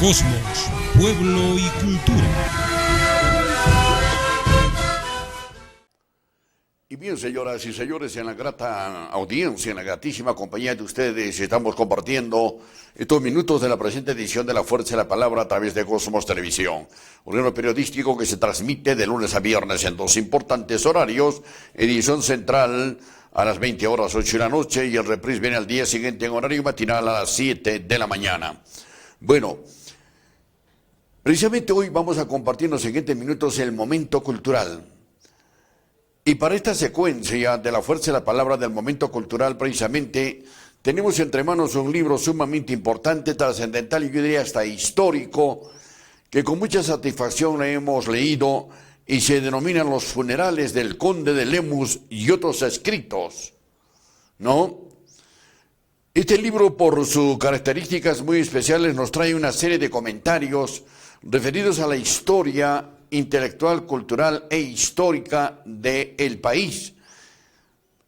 Cosmos, pueblo y cultura. Y bien, señoras y señores, en la grata audiencia, en la gratísima compañía de ustedes, estamos compartiendo estos minutos de la presente edición de La Fuerza de la Palabra a través de Cosmos Televisión, un programa periodístico que se transmite de lunes a viernes en dos importantes horarios: edición central a las 20 horas 8 de la noche y el reprise viene al día siguiente en horario matinal a las 7 de la mañana. Bueno, precisamente hoy vamos a compartir en los siguientes minutos el momento cultural. Y para esta secuencia de La Fuerza de la Palabra del momento cultural, precisamente, tenemos entre manos un libro sumamente importante, trascendental y yo diría hasta histórico, que con mucha satisfacción hemos leído y se denominan Los funerales del conde de Lemus y otros escritos, ¿no? Este libro, por sus características muy especiales, nos trae una serie de comentarios referidos a la historia intelectual, cultural e histórica del país.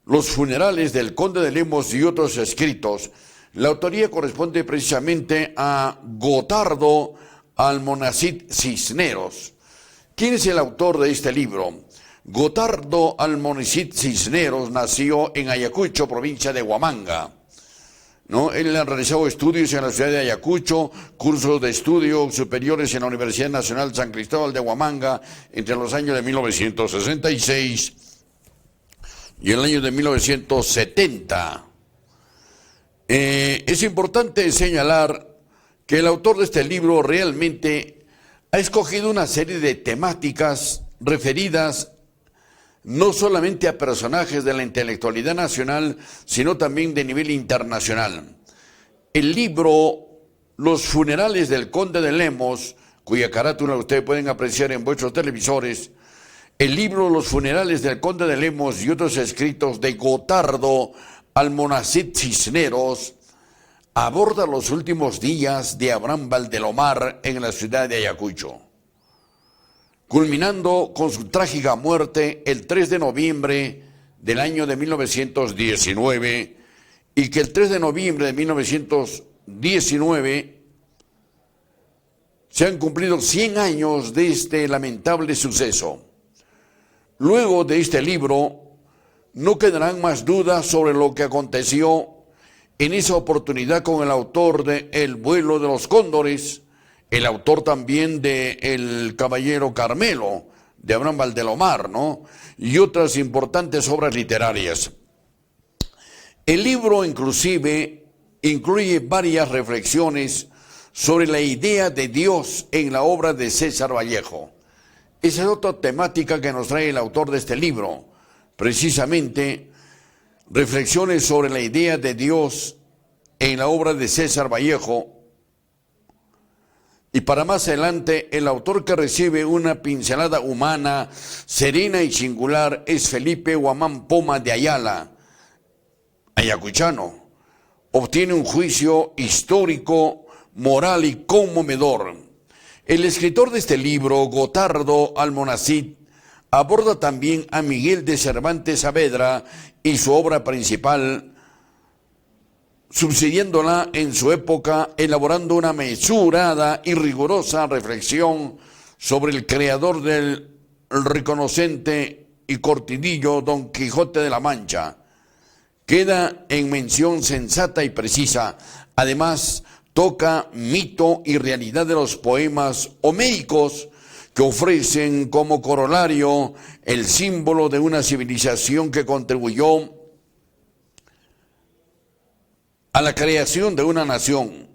Los funerales del conde de Lemos y otros escritos. La autoría corresponde precisamente a Gotardo Almonacid Cisneros. ¿Quién es el autor de este libro? Gotardo Almonacid Cisneros nació en Ayacucho, provincia de Huamanga, ¿no? Él ha realizado estudios en la ciudad de Ayacucho, cursos de estudios superiores en la Universidad Nacional San Cristóbal de Huamanga entre los años de 1966 y el año de 1970. Es importante señalar que el autor de este libro realmente ha escogido una serie de temáticas referidas no solamente a personajes de la intelectualidad nacional, sino también de nivel internacional. El libro Los funerales del conde de Lemos, cuya carátula ustedes pueden apreciar en vuestros televisores, el libro Los funerales del conde de Lemos y otros escritos de Gotardo Almonacid Cisneros, aborda los últimos días de Abraham Valdelomar en la ciudad de Ayacucho, culminando con su trágica muerte el 3 de noviembre del año de 1919, y que el 3 de noviembre de 1919 se han cumplido 100 años de este lamentable suceso. Luego de este libro, no quedarán más dudas sobre lo que aconteció en esa oportunidad con el autor de El vuelo de los cóndores, el autor también de El caballero Carmelo, de Abraham Valdelomar, ¿no? Y otras importantes obras literarias. El libro inclusive incluye varias reflexiones sobre la idea de Dios en la obra de César Vallejo. Esa es otra temática que nos trae el autor de este libro, precisamente reflexiones sobre la idea de Dios en la obra de César Vallejo. Y para más adelante, el autor que recibe una pincelada humana, serena y singular es Felipe Guamán Poma de Ayala, ayacuchano. Obtiene un juicio histórico, moral y conmovedor. El escritor de este libro, Gotardo Almonacid, aborda también a Miguel de Cervantes Saavedra y su obra principal, subsidiándola en su época, elaborando una mesurada y rigurosa reflexión sobre el creador del reconocente y cortidillo Don Quijote de la Mancha. Queda en mención sensata y precisa. Además, toca mito y realidad de los poemas homéricos que ofrecen como corolario el símbolo de una civilización que contribuyó a la creación de una nación,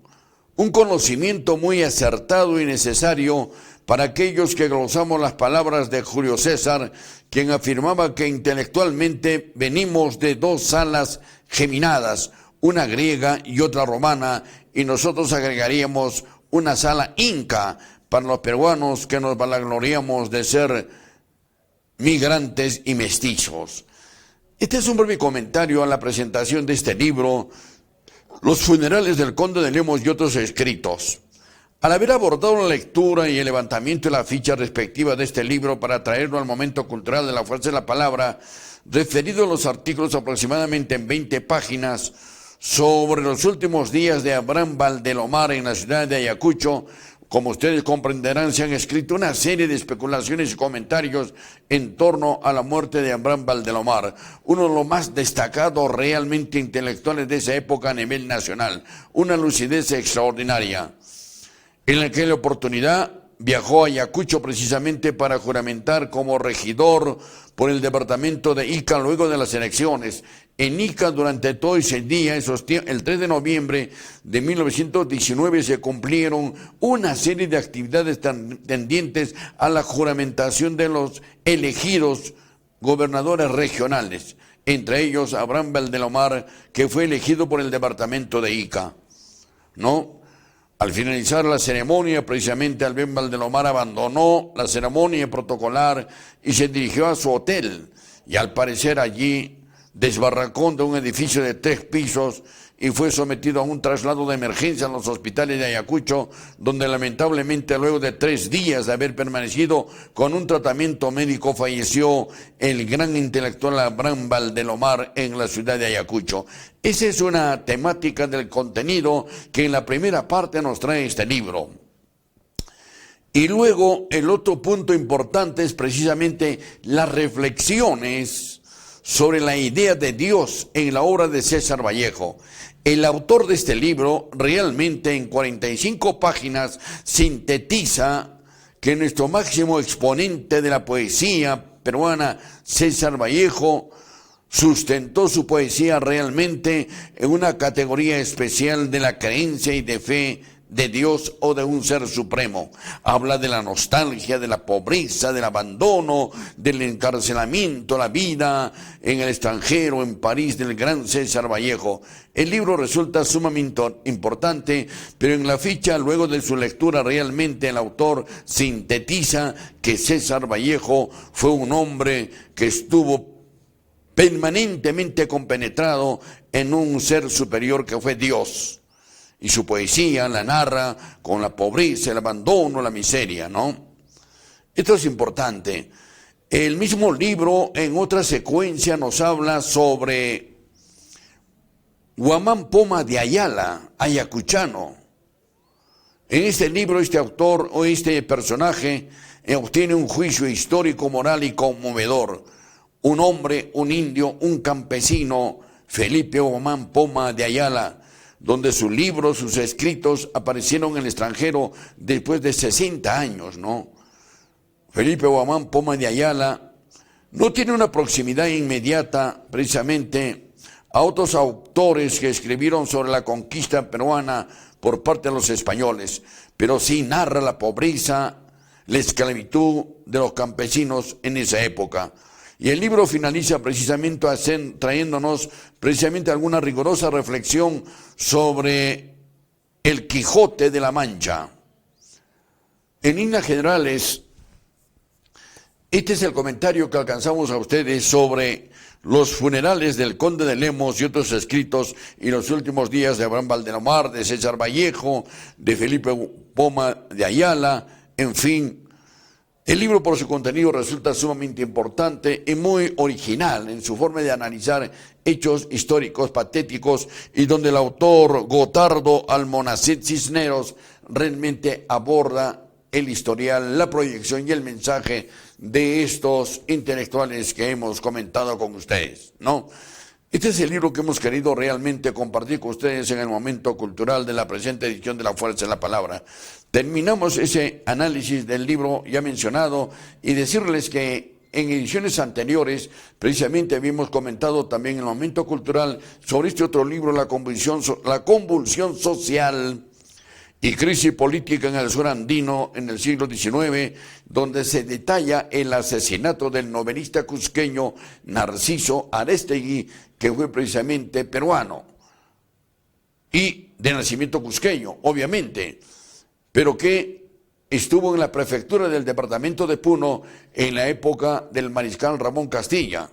un conocimiento muy acertado y necesario para aquellos que glosamos las palabras de Julio César, quien afirmaba que intelectualmente venimos de dos alas geminadas, una griega y otra romana, y nosotros agregaríamos una sala inca para los peruanos que nos vanagloriamos de ser migrantes y mestizos. Este es un breve comentario a la presentación de este libro, Los funerales del conde de Lemos y otros escritos. Al haber abordado la lectura y el levantamiento de la ficha respectiva de este libro para traerlo al momento cultural de La Fuerza de la Palabra, referido a los artículos aproximadamente en 20 páginas sobre los últimos días de Abraham Valdelomar en la ciudad de Ayacucho, Como ustedes comprenderán, se han escrito una serie de especulaciones y comentarios en torno a la muerte de Abraham Valdelomar, uno de los más destacados realmente intelectuales de esa época a nivel nacional, una lucidez extraordinaria. En aquella oportunidad viajó a Ayacucho precisamente para juramentar como regidor por el departamento de Ica luego de las elecciones. En Ica, durante todo ese día, el 3 de noviembre de 1919, se cumplieron una serie de actividades tendientes a la juramentación de los elegidos gobernadores regionales, entre ellos Abraham Valdelomar, que fue elegido por el departamento de Ica, ¿no? Al finalizar la ceremonia, precisamente Abraham Valdelomar abandonó la ceremonia protocolar y se dirigió a su hotel. Y al parecer allí desbarrancó de un edificio de 3 pisos y fue sometido a un traslado de emergencia en los hospitales de Ayacucho, donde lamentablemente luego de 3 días de haber permanecido con un tratamiento médico falleció el gran intelectual Abraham Valdelomar en la ciudad de Ayacucho. Esa es una temática del contenido que en la primera parte nos trae este libro. Y luego el otro punto importante es precisamente las reflexiones sobre la idea de Dios en la obra de César Vallejo. El autor de este libro realmente en 45 páginas sintetiza que nuestro máximo exponente de la poesía peruana, César Vallejo, sustentó su poesía realmente en una categoría especial de la creencia y de fe de Dios o de un ser supremo. Habla de la nostalgia, de la pobreza, del abandono, del encarcelamiento, la vida en el extranjero, en París, del gran César Vallejo. El libro resulta sumamente importante, pero en la ficha, luego de su lectura, realmente el autor sintetiza que César Vallejo fue un hombre que estuvo permanentemente compenetrado en un ser superior que fue Dios. Y su poesía la narra con la pobreza, el abandono, la miseria, ¿no? Esto es importante. El mismo libro, en otra secuencia, nos habla sobre Guamán Poma de Ayala, ayacuchano. En este libro, este autor o este personaje obtiene un juicio histórico, moral y conmovedor. Un hombre, un indio, un campesino, Felipe Guamán Poma de Ayala, donde sus libros, sus escritos aparecieron en el extranjero después de 60 años, ¿no? Felipe Guamán Poma de Ayala no tiene una proximidad inmediata precisamente a otros autores que escribieron sobre la conquista peruana por parte de los españoles, pero sí narra la pobreza, la esclavitud de los campesinos en esa época. Y el libro finaliza precisamente trayéndonos precisamente alguna rigurosa reflexión sobre el Quijote de la Mancha. En líneas generales, este es el comentario que alcanzamos a ustedes sobre los funerales del Conde de Lemos y otros escritos y los últimos días de Abraham Valdelomar, de César Vallejo, de Felipe Poma de Ayala, en fin. El libro por su contenido resulta sumamente importante y muy original en su forma de analizar hechos históricos patéticos y donde el autor Gotardo Almonacid Cisneros realmente aborda el historial, la proyección y el mensaje de estos intelectuales que hemos comentado con ustedes, ¿no? Este es el libro que hemos querido realmente compartir con ustedes en el momento cultural de la presente edición de La Fuerza de la Palabra. Terminamos ese análisis del libro ya mencionado y decirles que en ediciones anteriores precisamente habíamos comentado también en el momento cultural sobre este otro libro, La convulsión social y crisis política en el sur andino en el siglo XIX, donde se detalla el asesinato del novelista cusqueño Narciso Arestegui, que fue precisamente peruano y de nacimiento cusqueño, obviamente, pero que estuvo en la prefectura del departamento de Puno en la época del mariscal Ramón Castilla.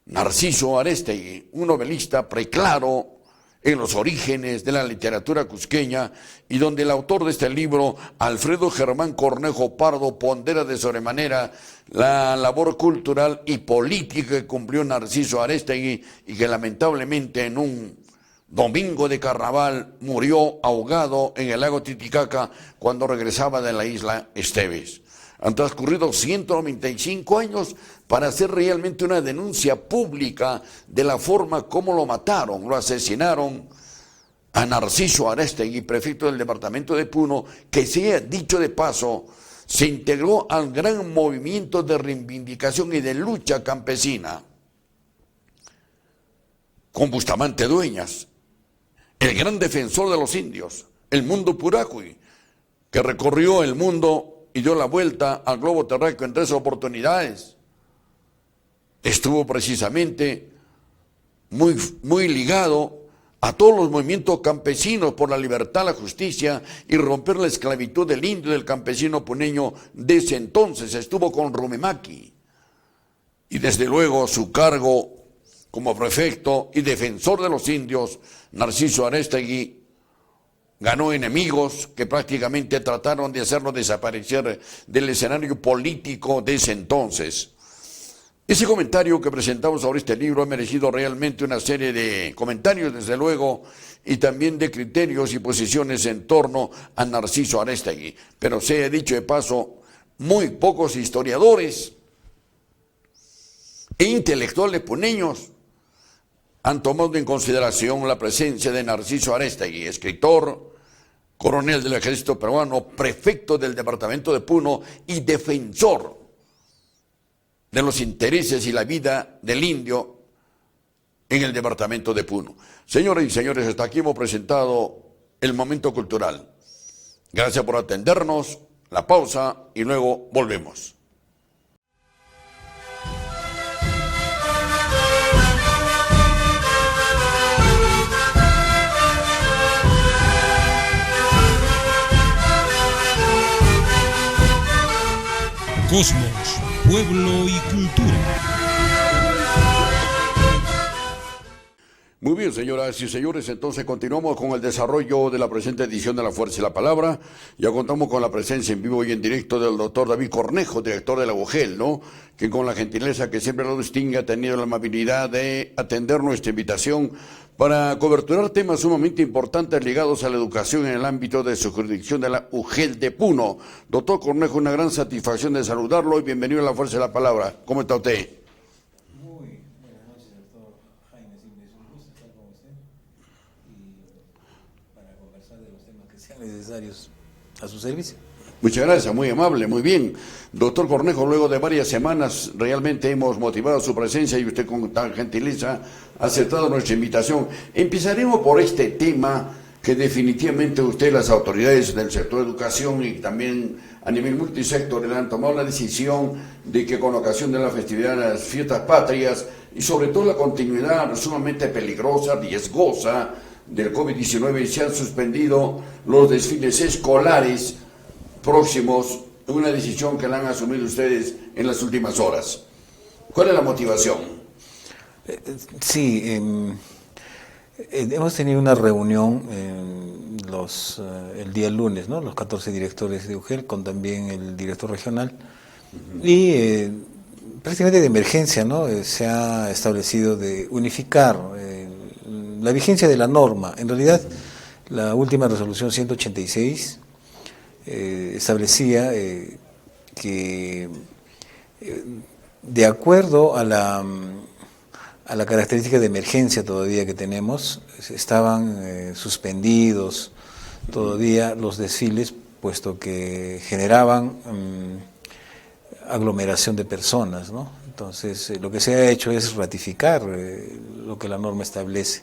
Narciso Arestegui, un novelista preclaro en los orígenes de la literatura cusqueña y donde el autor de este libro, Alfredo Germán Cornejo Pardo, pondera de sobremanera la labor cultural y política que cumplió Narciso Arestegui y que lamentablemente en un domingo de carnaval, murió ahogado en el lago Titicaca cuando regresaba de la isla Esteves. Han transcurrido 195 años para hacer realmente una denuncia pública de la forma como lo mataron, lo asesinaron a Narciso Arestegui, prefecto del departamento de Puno, que, sea dicho de paso, se integró al gran movimiento de reivindicación y de lucha campesina, con Bustamante Dueñas, el gran defensor de los indios, el Mundo Puracui, que recorrió el mundo y dio la vuelta al globo terráqueo en 3 oportunidades. Estuvo precisamente muy ligado a todos los movimientos campesinos por la libertad, la justicia y romper la esclavitud del indio y del campesino puneño de ese entonces. Estuvo con Rumemaki y desde luego su cargo como prefecto y defensor de los indios, Narciso Arestegui, ganó enemigos que prácticamente trataron de hacerlo desaparecer del escenario político de ese entonces. Ese comentario que presentamos sobre este libro ha merecido realmente una serie de comentarios, desde luego, y también de criterios y posiciones en torno a Narciso Arestegui. Pero sea dicho de paso, muy pocos historiadores e intelectuales puneños han tomado en consideración la presencia de Narciso Arestegui, escritor, coronel del ejército peruano, prefecto del departamento de Puno y defensor de los intereses y la vida del indio en el departamento de Puno. Señoras y señores, hasta aquí hemos presentado el momento cultural. Gracias por atendernos, la pausa y luego volvemos. Cosmos, pueblo y cultura. Muy bien, señoras y señores, entonces continuamos con el desarrollo de la presente edición de La Fuerza y la Palabra. Ya contamos con la presencia en vivo y en directo del doctor David Cornejo, director de la UGEL, ¿no? Que con la gentileza que siempre lo distingue ha tenido la amabilidad de atender nuestra invitación para coberturar temas sumamente importantes ligados a la educación en el ámbito de su jurisdicción de la UGEL de Puno. Doctor Cornejo, una gran satisfacción de saludarlo y bienvenido a La Fuerza y la Palabra. ¿Cómo está usted? Muy buenas noches, doctor Jaime. Siempre es un gusto estar con usted y para conversar de los temas que sean necesarios a su servicio. Muchas gracias, muy amable, muy bien. Doctor Cornejo, luego de varias semanas realmente hemos motivado su presencia y usted con tan gentileza ha aceptado nuestra invitación. Empezaremos por este tema que definitivamente usted, las autoridades del sector de educación y también a nivel multisectorial han tomado la decisión de que con ocasión de la festividad de las fiestas patrias y sobre todo la continuidad sumamente peligrosa, riesgosa del COVID-19 se han suspendido los desfiles escolares próximos, una decisión que la han asumido ustedes en las últimas horas. ¿Cuál es la motivación? Sí, hemos tenido una reunión el día lunes, ¿no? Los 14 directores de UGEL, con también el director regional, y prácticamente de emergencia, ¿no? Se ha establecido de unificar la vigencia de la norma. En realidad, la última resolución 186 establecía que de acuerdo a la característica de emergencia todavía que tenemos, estaban suspendidos todavía los desfiles, puesto que generaban aglomeración de personas, ¿no? Entonces, lo que se ha hecho es ratificar lo que la norma establece.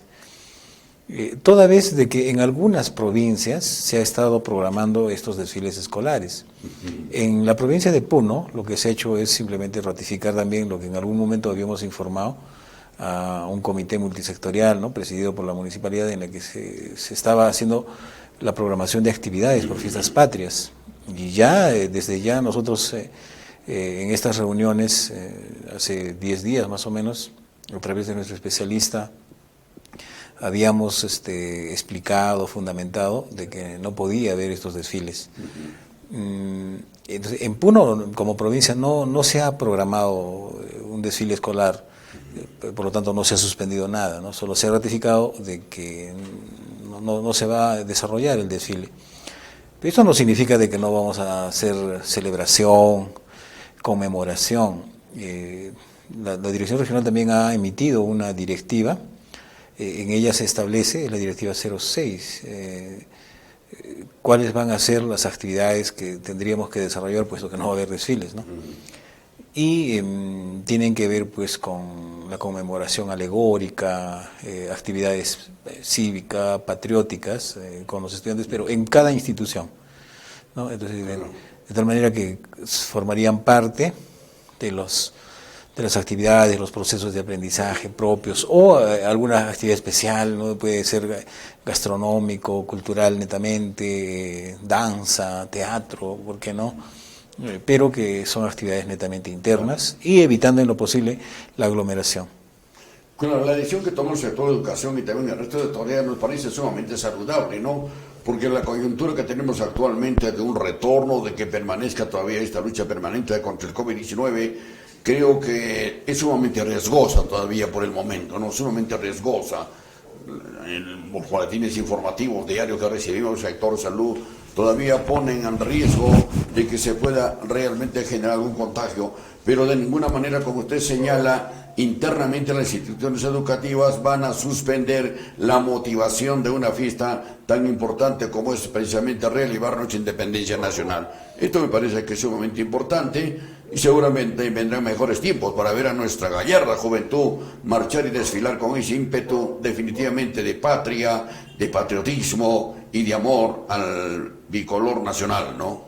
Toda vez de que en algunas provincias se ha estado programando estos desfiles escolares. En la provincia de Puno, lo que se ha hecho es simplemente ratificar también lo que en algún momento habíamos informado a un comité multisectorial, ¿no? Presidido por la municipalidad, en la que se estaba haciendo la programación de actividades por fiestas patrias. Y ya, desde ya nosotros en estas reuniones, hace 10 días más o menos, a través de nuestro especialista, habíamos explicado, fundamentado, de que no podía haber estos desfiles. Entonces, en Puno, como provincia, no se ha programado un desfile escolar, por lo tanto no se ha suspendido nada, ¿no? Solo se ha ratificado de que no se va a desarrollar el desfile. Pero eso no significa de que no vamos a hacer celebración, conmemoración. La Dirección Regional también ha emitido una directiva, en ella se establece, la directiva 06, cuáles van a ser las actividades que tendríamos que desarrollar, puesto que no va a haber desfiles, ¿no? Y tienen que ver pues con la conmemoración alegórica, actividades cívicas, patrióticas con los estudiantes, pero en cada institución, ¿no? Entonces, de tal manera que formarían parte de las actividades, los procesos de aprendizaje propios o alguna actividad especial, ¿no? Puede ser gastronómico, cultural netamente, danza, teatro, ¿por qué no? Pero que son actividades netamente internas y evitando en lo posible la aglomeración. Claro, la decisión que tomó el sector de educación y también el resto de autoridades nos parece sumamente saludable, ¿no? Porque la coyuntura que tenemos actualmente de un retorno, de que permanezca todavía esta lucha permanente contra el COVID-19, creo que es sumamente riesgosa todavía por el momento, ¿no? Sumamente riesgosa. Los boletines informativos diarios que recibimos del sector salud todavía ponen en riesgo de que se pueda realmente generar algún contagio, pero de ninguna manera, como usted señala, internamente las instituciones educativas van a suspender la motivación de una fiesta tan importante como es precisamente realizar nuestra independencia nacional. Esto me parece que es sumamente importante y seguramente vendrán mejores tiempos para ver a nuestra gallarda juventud marchar y desfilar con ese ímpetu definitivamente de patria, de patriotismo y de amor al bicolor nacional, ¿no?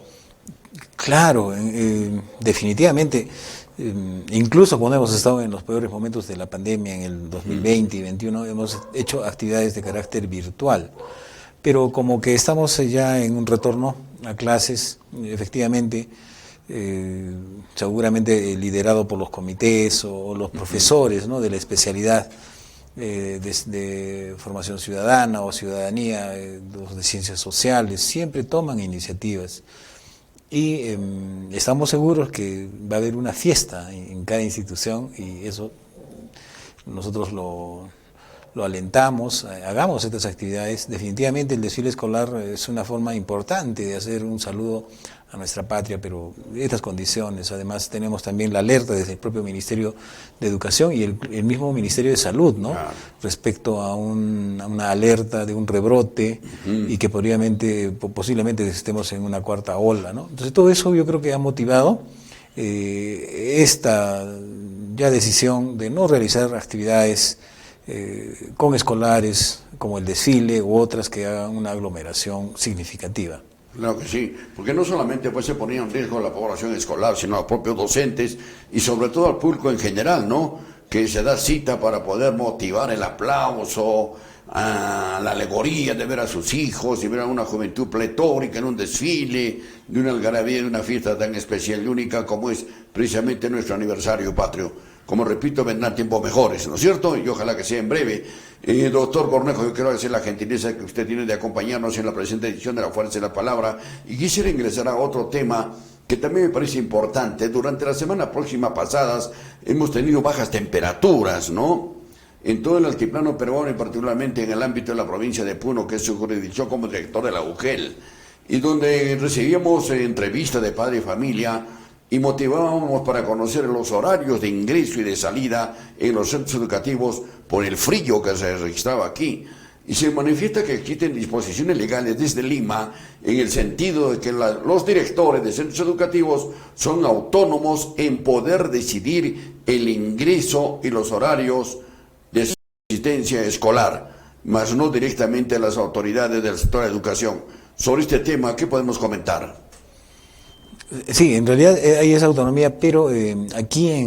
Claro, definitivamente. Incluso cuando hemos estado en los peores momentos de la pandemia, en el 2020 y 2021, hemos hecho actividades de carácter virtual. Pero como que estamos ya en un retorno a clases, efectivamente, seguramente liderado por los comités o los profesores, ¿no?, de la especialidad de formación ciudadana o ciudadanía, los de ciencias sociales, siempre toman iniciativas. Y estamos seguros que va a haber una fiesta en cada institución y eso nosotros lo alentamos, hagamos estas actividades. Definitivamente el desfile escolar es una forma importante de hacer un saludo a nuestra patria, pero estas condiciones, además tenemos también la alerta desde el propio Ministerio de Educación y el mismo Ministerio de Salud, ¿no? Claro. Respecto a una alerta de un rebrote y que posiblemente estemos en una cuarta ola, ¿no? Entonces todo eso yo creo que ha motivado esta ya decisión de no realizar actividades con escolares como el desfile u otras que hagan una aglomeración significativa. Claro que sí, porque no solamente pues se ponía en riesgo la población escolar, sino a los propios docentes y sobre todo al público en general, ¿no? Que se da cita para poder motivar el aplauso, a la alegoría de ver a sus hijos y ver a una juventud pletórica en un desfile, de una algarabía, de una fiesta tan especial y única como es precisamente nuestro aniversario patrio. Como repito, vendrán tiempos mejores, ¿no es cierto? Y ojalá que sea en breve. Doctor Cornejo, yo quiero agradecer la gentileza que usted tiene de acompañarnos en la presente edición de La Fuerza de la Palabra y quisiera ingresar a otro tema que también me parece importante. Durante la semana próxima pasadas hemos tenido bajas temperaturas, ¿no?, en todo el altiplano peruano y particularmente en el ámbito de la provincia de Puno, que es su jurisdicción como director de la UGEL, y donde recibíamos entrevistas de padre y familia y motivábamos para conocer los horarios de ingreso y de salida en los centros educativos por el frío que se registraba aquí. Y se manifiesta que existen disposiciones legales desde Lima en el sentido de que los directores de centros educativos son autónomos en poder decidir el ingreso y los horarios de asistencia escolar, mas no directamente a las autoridades del sector de educación. Sobre este tema, ¿qué podemos comentar? Sí, en realidad hay esa autonomía, pero aquí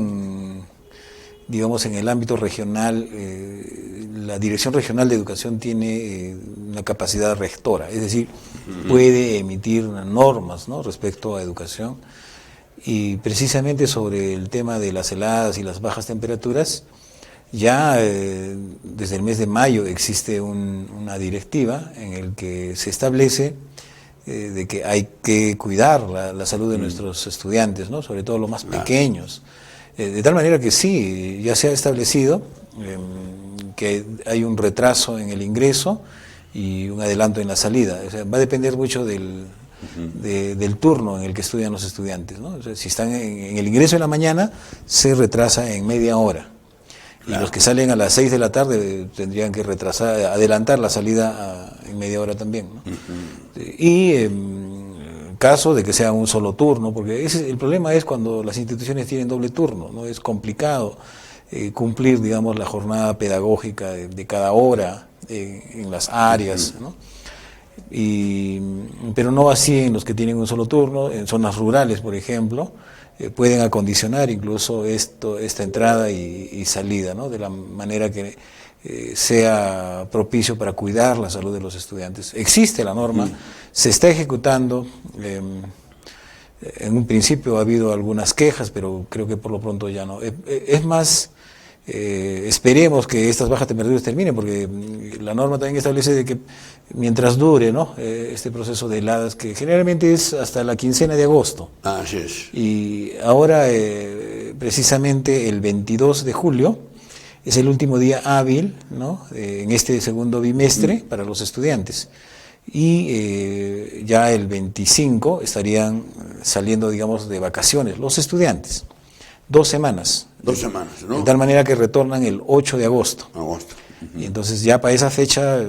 digamos en el ámbito regional, la Dirección Regional de Educación tiene una capacidad rectora, es decir, puede emitir normas, ¿no?, respecto a educación, y precisamente sobre el tema de las heladas y las bajas temperaturas, ya desde el mes de mayo existe una directiva en el que se establece de que hay que cuidar la salud de nuestros estudiantes, ¿no?, sobre todo los más pequeños. De tal manera que sí, ya se ha establecido que hay un retraso en el ingreso y un adelanto en la salida. O sea, va a depender mucho del turno en el que estudian los estudiantes, ¿no? O sea, si están en el ingreso en la mañana, se retrasa en media hora. Claro. Y los que salen a las 6 de la tarde tendrían que adelantar la salida en media hora también, ¿no? Y en caso de que sea un solo turno, porque el problema es cuando las instituciones tienen doble turno, ¿no? Es complicado cumplir, digamos, la jornada pedagógica de cada hora en las áreas, ¿no? Pero no así en los que tienen un solo turno. En zonas rurales, por ejemplo, pueden acondicionar incluso esta entrada y salida, ¿no? De la manera que sea propicio para cuidar la salud de los estudiantes. Existe la norma, se está ejecutando. En un principio ha habido algunas quejas, pero creo que por lo pronto ya no. Es más, esperemos que estas bajas temperaturas terminen, porque la norma también establece de que mientras dure, ¿no? Este proceso de heladas, que generalmente es hasta la quincena de agosto. Así es. Y ahora, precisamente el 22 de julio, es el último día hábil, ¿no? En este segundo bimestre para los estudiantes. Y ya el 25 estarían saliendo, digamos, de vacaciones los estudiantes. 2 semanas. 2 semanas, ¿no? De tal manera que retornan el 8 de agosto. Y entonces ya para esa fecha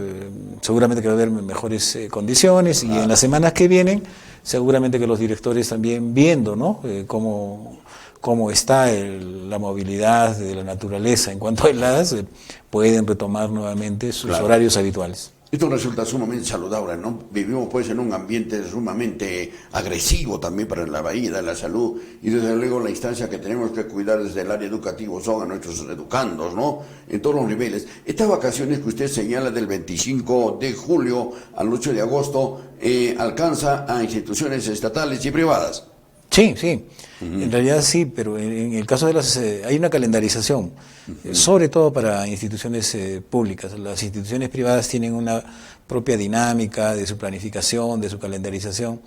seguramente que va a haber mejores condiciones, y en las semanas que vienen seguramente que los directores también, viendo, ¿no? Cómo está la movilidad de la naturaleza en cuanto a heladas, pueden retomar nuevamente sus horarios habituales. Esto resulta sumamente saludable, ¿no? Vivimos pues en un ambiente sumamente agresivo también para la vida, la salud, y desde luego la instancia que tenemos que cuidar desde el área educativa son a nuestros educandos, ¿no? En todos los niveles. Estas vacaciones que usted señala del 25 de julio al 8 de agosto, alcanza a instituciones estatales y privadas. Sí, en realidad sí, pero en el caso de hay una calendarización, sobre todo para instituciones públicas. Las instituciones privadas tienen una propia dinámica de su planificación, de su calendarización,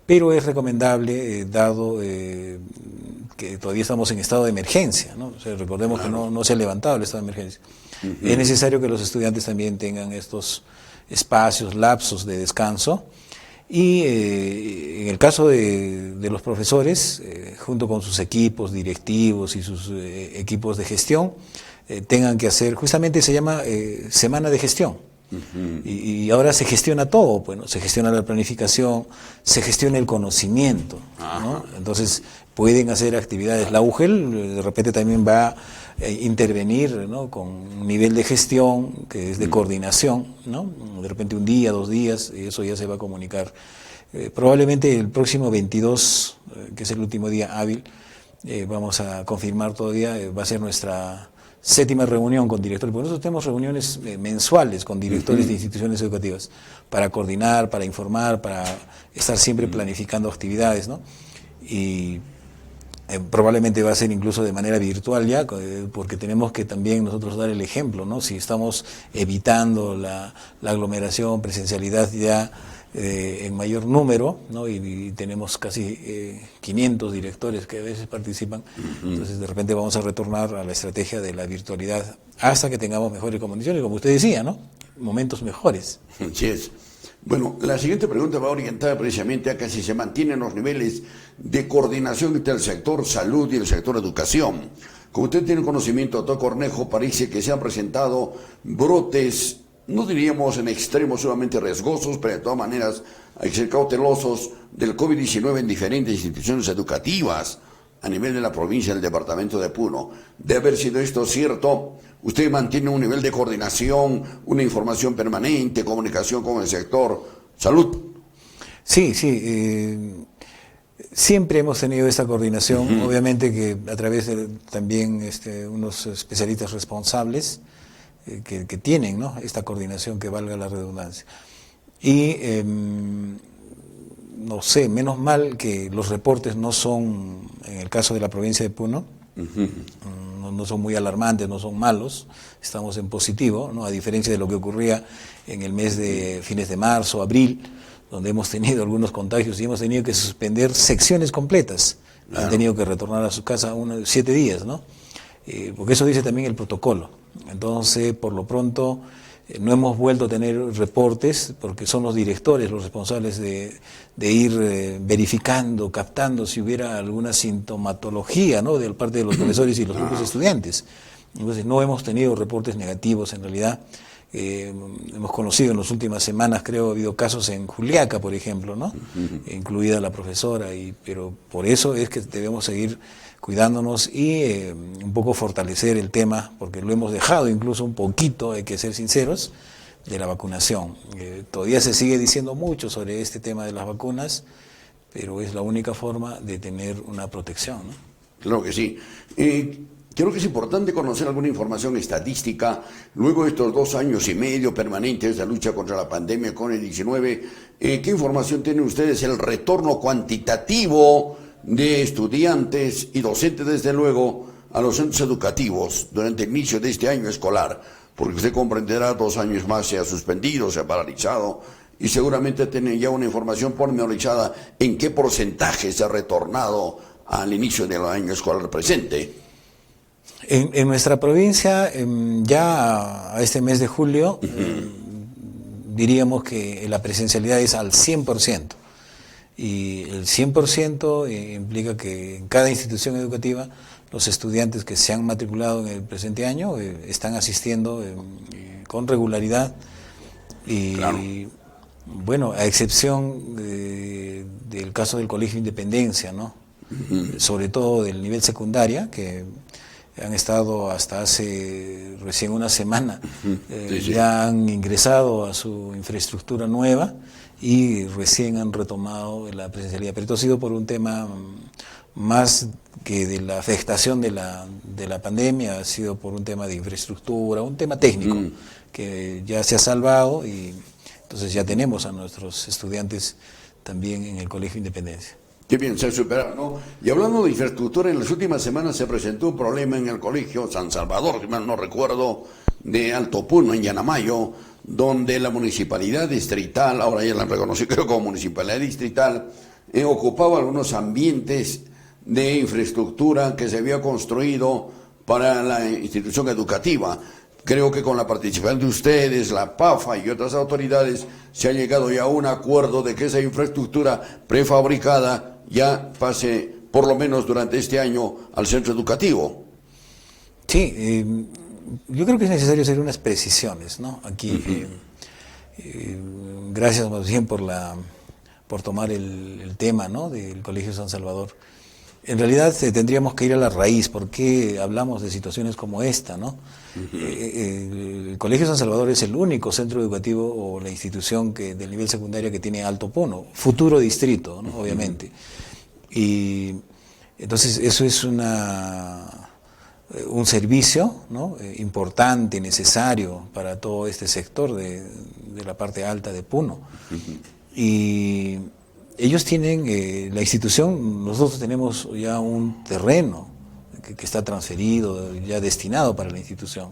pero es recomendable, dado que todavía estamos en estado de emergencia, ¿no? O sea, recordemos que no se ha levantado el estado de emergencia. Es necesario que los estudiantes también tengan estos espacios, lapsos de descanso. Y en el caso de los profesores, junto con sus equipos directivos y sus equipos de gestión, tengan que hacer, justamente se llama semana de gestión. Y ahora se gestiona todo, bueno, se gestiona la planificación, se gestiona el conocimiento, ¿no? Entonces pueden hacer actividades. La UGEL de repente también va a intervenir, ¿no? Con un nivel de gestión que es de coordinación, ¿no? De repente 1 día, 2 días, y eso ya se va a comunicar. Probablemente el próximo 22, que es el último día hábil, vamos a confirmar todavía, va a ser nuestra 7ª reunión con directores, porque nosotros tenemos reuniones mensuales con directores de instituciones educativas para coordinar, para informar, para estar siempre planificando actividades, ¿no? Y probablemente va a ser incluso de manera virtual ya, porque tenemos que también nosotros dar el ejemplo, ¿no? Si estamos evitando la aglomeración, presencialidad ya en mayor número, ¿no? Y tenemos casi 500 directores que a veces participan, entonces de repente vamos a retornar a la estrategia de la virtualidad hasta que tengamos mejores condiciones, como usted decía, ¿no? Momentos mejores. Así es. Bueno, la siguiente pregunta va orientada precisamente a que si se mantienen los niveles de coordinación entre el sector salud y el sector educación. Como usted tiene conocimiento, doctor Cornejo, parece que se han presentado brotes, no diríamos en extremos sumamente riesgosos, pero de todas maneras hay que ser cautelosos del COVID-19 en diferentes instituciones educativas a nivel de la provincia del departamento de Puno. De haber sido esto cierto, usted mantiene un nivel de coordinación, una información permanente, comunicación con el sector salud. Sí, siempre hemos tenido esta coordinación, obviamente que a través de también unos especialistas responsables que tienen, ¿no? Esta coordinación, que valga la redundancia. Y no sé, menos mal que los reportes no son, en el caso de la provincia de Puno, no son muy alarmantes, no son malos, estamos en positivo, ¿no? A diferencia de lo que ocurría en el mes de fines de marzo, abril, donde hemos tenido algunos contagios y hemos tenido que suspender secciones completas han tenido que retornar a su casa 7 días, ¿no? Porque eso dice también el protocolo. Entonces, por lo pronto, no hemos vuelto a tener reportes, porque son los directores los responsables de ir verificando, captando si hubiera alguna sintomatología, ¿no?, de parte de los profesores y los propios estudiantes. Entonces, no hemos tenido reportes negativos en realidad. Hemos conocido en las últimas semanas, creo, ha habido casos en Juliaca, por ejemplo, ¿no? Incluida la profesora, pero por eso es que debemos seguir cuidándonos y un poco fortalecer el tema, porque lo hemos dejado incluso un poquito, hay que ser sinceros, de la vacunación. Todavía se sigue diciendo mucho sobre este tema de las vacunas, pero es la única forma de tener una protección, ¿no? Claro que sí. Creo que es importante conocer alguna información estadística luego de estos 2 años y medio permanentes de lucha contra la pandemia con el 19. ¿Qué información tienen ustedes? El retorno cuantitativo de estudiantes y docentes, desde luego, a los centros educativos durante el inicio de este año escolar, porque usted comprenderá, 2 años más se ha suspendido, se ha paralizado, y seguramente tiene ya una información pormenorizada en qué porcentaje se ha retornado al inicio del año escolar presente. En nuestra provincia, ya a este mes de julio, diríamos que la presencialidad es al 100%. Y el 100% implica que en cada institución educativa los estudiantes que se han matriculado en el presente año están asistiendo con regularidad. Y claro, bueno, a excepción del caso del Colegio Independencia, ¿no? Sobre todo del nivel secundaria, que han estado hasta hace recién una semana, ya han ingresado a su infraestructura nueva y recién han retomado la presencialidad. Pero esto ha sido por un tema más que de la afectación de la pandemia, ha sido por un tema de infraestructura, un tema técnico que ya se ha salvado, y entonces ya tenemos a nuestros estudiantes también en el Colegio Independencia. Qué bien, se ha superado, ¿no? Y hablando de infraestructura, en las últimas semanas se presentó un problema en el Colegio San Salvador, si mal no recuerdo, de Alto Puno, en Yanamayo, donde la municipalidad distrital, ahora ya la han reconocido creo como municipalidad distrital, ocupaba algunos ambientes de infraestructura que se había construido para la institución educativa. Creo que con la participación de ustedes, la PAFA y otras autoridades, se ha llegado ya a un acuerdo de que esa infraestructura prefabricada ya pase, por lo menos durante este año, al centro educativo. Sí, yo creo que es necesario hacer unas precisiones, ¿no? Aquí, gracias más bien por tomar el tema, ¿no?, del Colegio San Salvador. En realidad tendríamos que ir a la raíz. ¿Por qué hablamos de situaciones como esta, no? El Colegio San Salvador es el único centro educativo o la institución del nivel secundario que tiene Alto Puno, futuro distrito, ¿no?, obviamente. Y entonces eso es un servicio, ¿no?, importante, necesario para todo este sector de la parte alta de Puno. Y ellos tienen, la institución, nosotros tenemos ya un terreno que está transferido, ya destinado para la institución.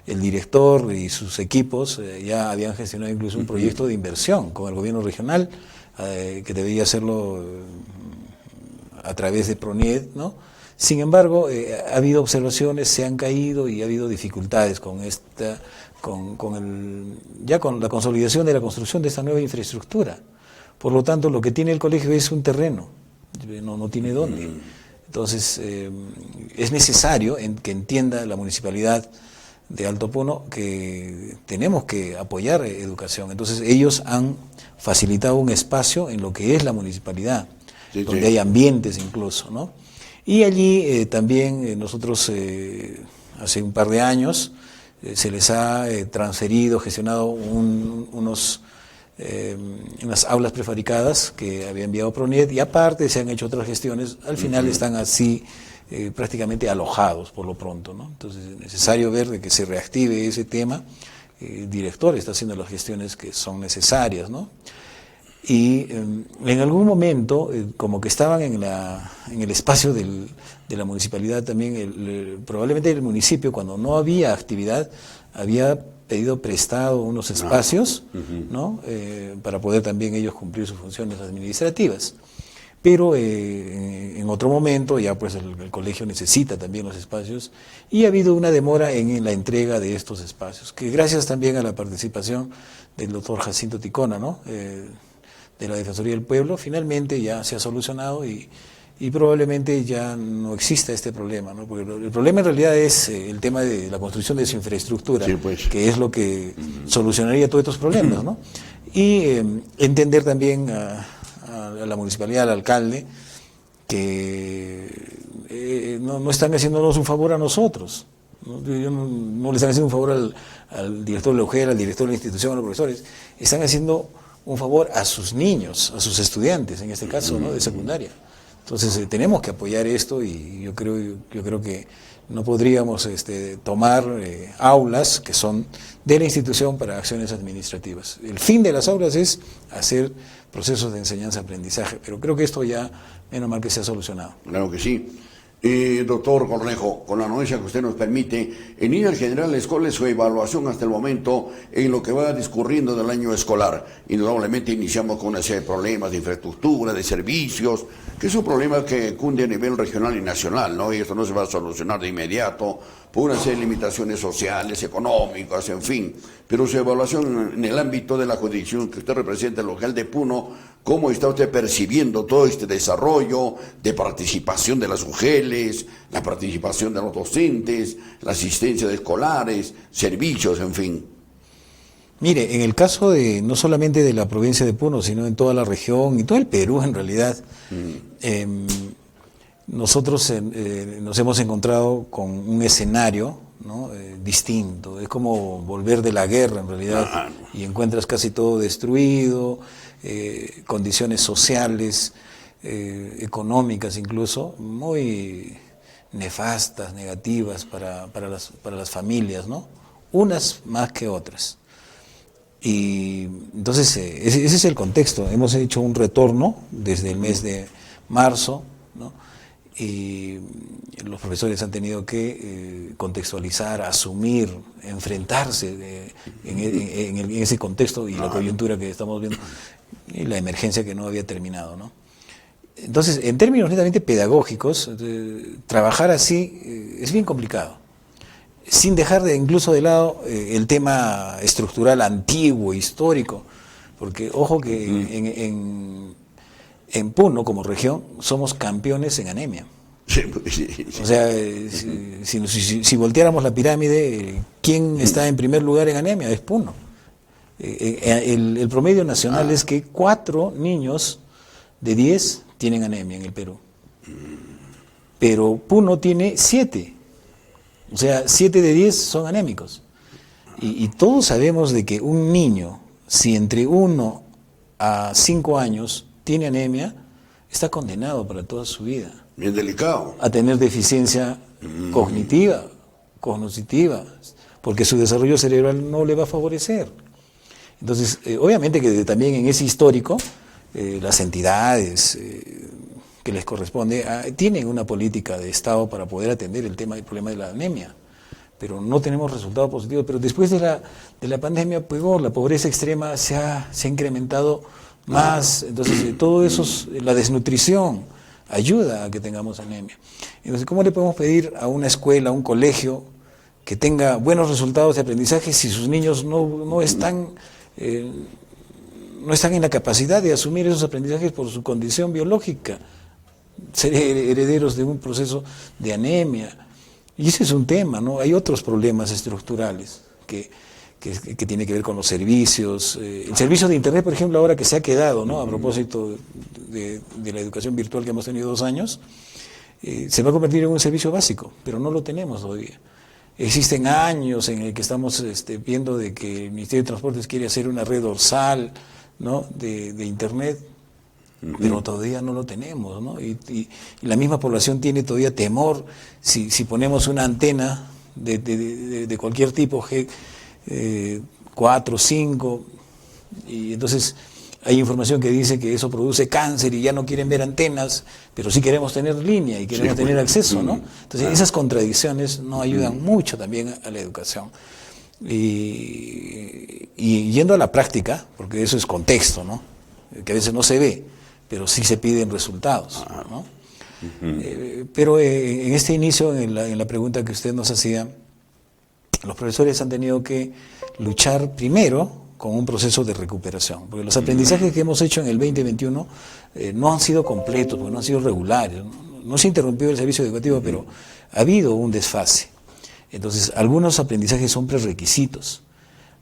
El director y sus equipos ya habían gestionado incluso un proyecto de inversión con el gobierno regional, que debería hacerlo a través de PRONIED, ¿no? Sin embargo, ha habido observaciones, se han caído y ha habido dificultades con la consolidación de la construcción de esta nueva infraestructura. Por lo tanto, lo que tiene el colegio es un terreno, no tiene dónde. Entonces, es necesario que entienda la municipalidad de Alto Puno que tenemos que apoyar educación. Entonces, ellos han facilitado un espacio en lo que es la municipalidad, donde hay ambientes incluso, ¿no? Y allí también nosotros, hace un par de años, se les ha transferido, gestionado unas aulas prefabricadas que había enviado PRONIED, y aparte se han hecho otras gestiones. Al final están así prácticamente alojados por lo pronto, ¿no? Entonces es necesario ver de que se reactive ese tema. El director está haciendo las gestiones que son necesarias, ¿no? Y en algún momento, como que estaban en el espacio de la municipalidad también, probablemente el municipio, cuando no había actividad, había pedido prestado unos espacios, ¿no? Para poder también ellos cumplir sus funciones administrativas. pero en otro momento ya pues el colegio necesita también los espacios y ha habido una demora en la entrega de estos espacios, que gracias también a la participación del doctor Jacinto Ticona, ¿no? De la Defensoría del Pueblo, finalmente ya se ha solucionado y probablemente ya no exista este problema, ¿no? Porque el problema en realidad es el tema de la construcción de su infraestructura, sí, pues, que es lo que solucionaría todos estos problemas, ¿no? Y entender también a la municipalidad, al alcalde, que no están haciéndonos un favor a nosotros, ¿no? No le están haciendo un favor al director de la UGEL, al director de la institución, a los profesores, están haciendo un favor a sus niños, a sus estudiantes, en este caso, ¿no? De secundaria. Entonces tenemos que apoyar esto y yo creo que no podríamos tomar aulas que son de la institución para acciones administrativas. El fin de las aulas es hacer procesos de enseñanza-aprendizaje, pero creo que esto ya, menos mal que se ha solucionado. Claro que sí. Doctor Cornejo, con la anuencia que usted nos permite, en líneas generales, ¿cuál es su evaluación hasta el momento en lo que va discurriendo del año escolar? Indudablemente iniciamos con una serie de problemas de infraestructura, de servicios, que es un problema que cunde a nivel regional y nacional, ¿no? Y esto no se va a solucionar de inmediato por una serie de limitaciones sociales, económicas, en fin. Pero su evaluación en el ámbito de la jurisdicción que usted representa, el local de Puno, ¿cómo está usted percibiendo todo este desarrollo de participación de las UGELes, la participación de los docentes, la asistencia de escolares, servicios, en fin? Mire, en el caso de no solamente de la provincia de Puno, sino en toda la región y todo el Perú en realidad, nosotros nos hemos encontrado con un escenario, ¿no? Distinto. Es como volver de la guerra en realidad, y encuentras casi todo destruido, condiciones sociales, económicas incluso, muy nefastas, negativas para las familias, ¿no? Unas más que otras. Y entonces ese es el contexto. Hemos hecho un retorno desde el mes de marzo, ¿no? Y los profesores han tenido que contextualizar, asumir, enfrentarse en ese contexto y la coyuntura que estamos viendo y la emergencia que no había terminado, ¿no? Entonces, en términos netamente pedagógicos, trabajar así es bien complicado, sin dejar incluso de lado el tema estructural antiguo, histórico, porque ojo que en Puno, como región, somos campeones en anemia. O sea, si volteáramos la pirámide, ¿quién está en primer lugar en anemia? Es Puno. El promedio nacional es que 4 niños de 10 tienen anemia en el Perú. Pero Puno tiene 7. O sea, 7 de 10 son anémicos. Y todos sabemos de que un niño, si entre 1 a 5 años tiene anemia, está condenado para toda su vida. Bien delicado. A tener deficiencia cognitiva, porque su desarrollo cerebral no le va a favorecer. Entonces, obviamente que también en ese histórico, las entidades que les corresponde tienen una política de Estado para poder atender el problema de la anemia, pero no tenemos resultados positivos. Pero después de la pandemia, pues, la pobreza extrema se ha incrementado más. Entonces, todo eso, la desnutrición ayuda a que tengamos anemia. Entonces, ¿cómo le podemos pedir a una escuela, a un colegio, que tenga buenos resultados de aprendizaje si sus niños no están en la capacidad de asumir esos aprendizajes por su condición biológica, ser herederos de un proceso de anemia? Y ese es un tema, ¿no? Hay otros problemas estructurales que tiene que ver con los servicios. El servicio de Internet, por ejemplo, ahora que se ha quedado, ¿no? A propósito de la educación virtual que hemos tenido 2 años, se va a convertir en un servicio básico, pero no lo tenemos todavía. Existen años en el que estamos viendo de que el Ministerio de Transportes quiere hacer una red dorsal, ¿no? de Internet, pero todavía no lo tenemos, ¿no? Y la misma población tiene todavía temor si ponemos una antena de cualquier tipo, 4, 5, y entonces hay información que dice que eso produce cáncer y ya no quieren ver antenas, pero sí queremos tener línea y queremos tener acceso, ¿no? Entonces esas contradicciones no ayudan mucho también a la educación. Y yendo a la práctica, porque eso es contexto, ¿no? Que a veces no se ve, pero sí se piden resultados, ¿no? Pero en este inicio, en la pregunta que usted nos hacía, los profesores han tenido que luchar primero con un proceso de recuperación, porque los aprendizajes que hemos hecho en el 2021 no han sido completos, porque no han sido regulares, no se interrumpió el servicio educativo, pero ha habido un desfase. Entonces, algunos aprendizajes son prerequisitos.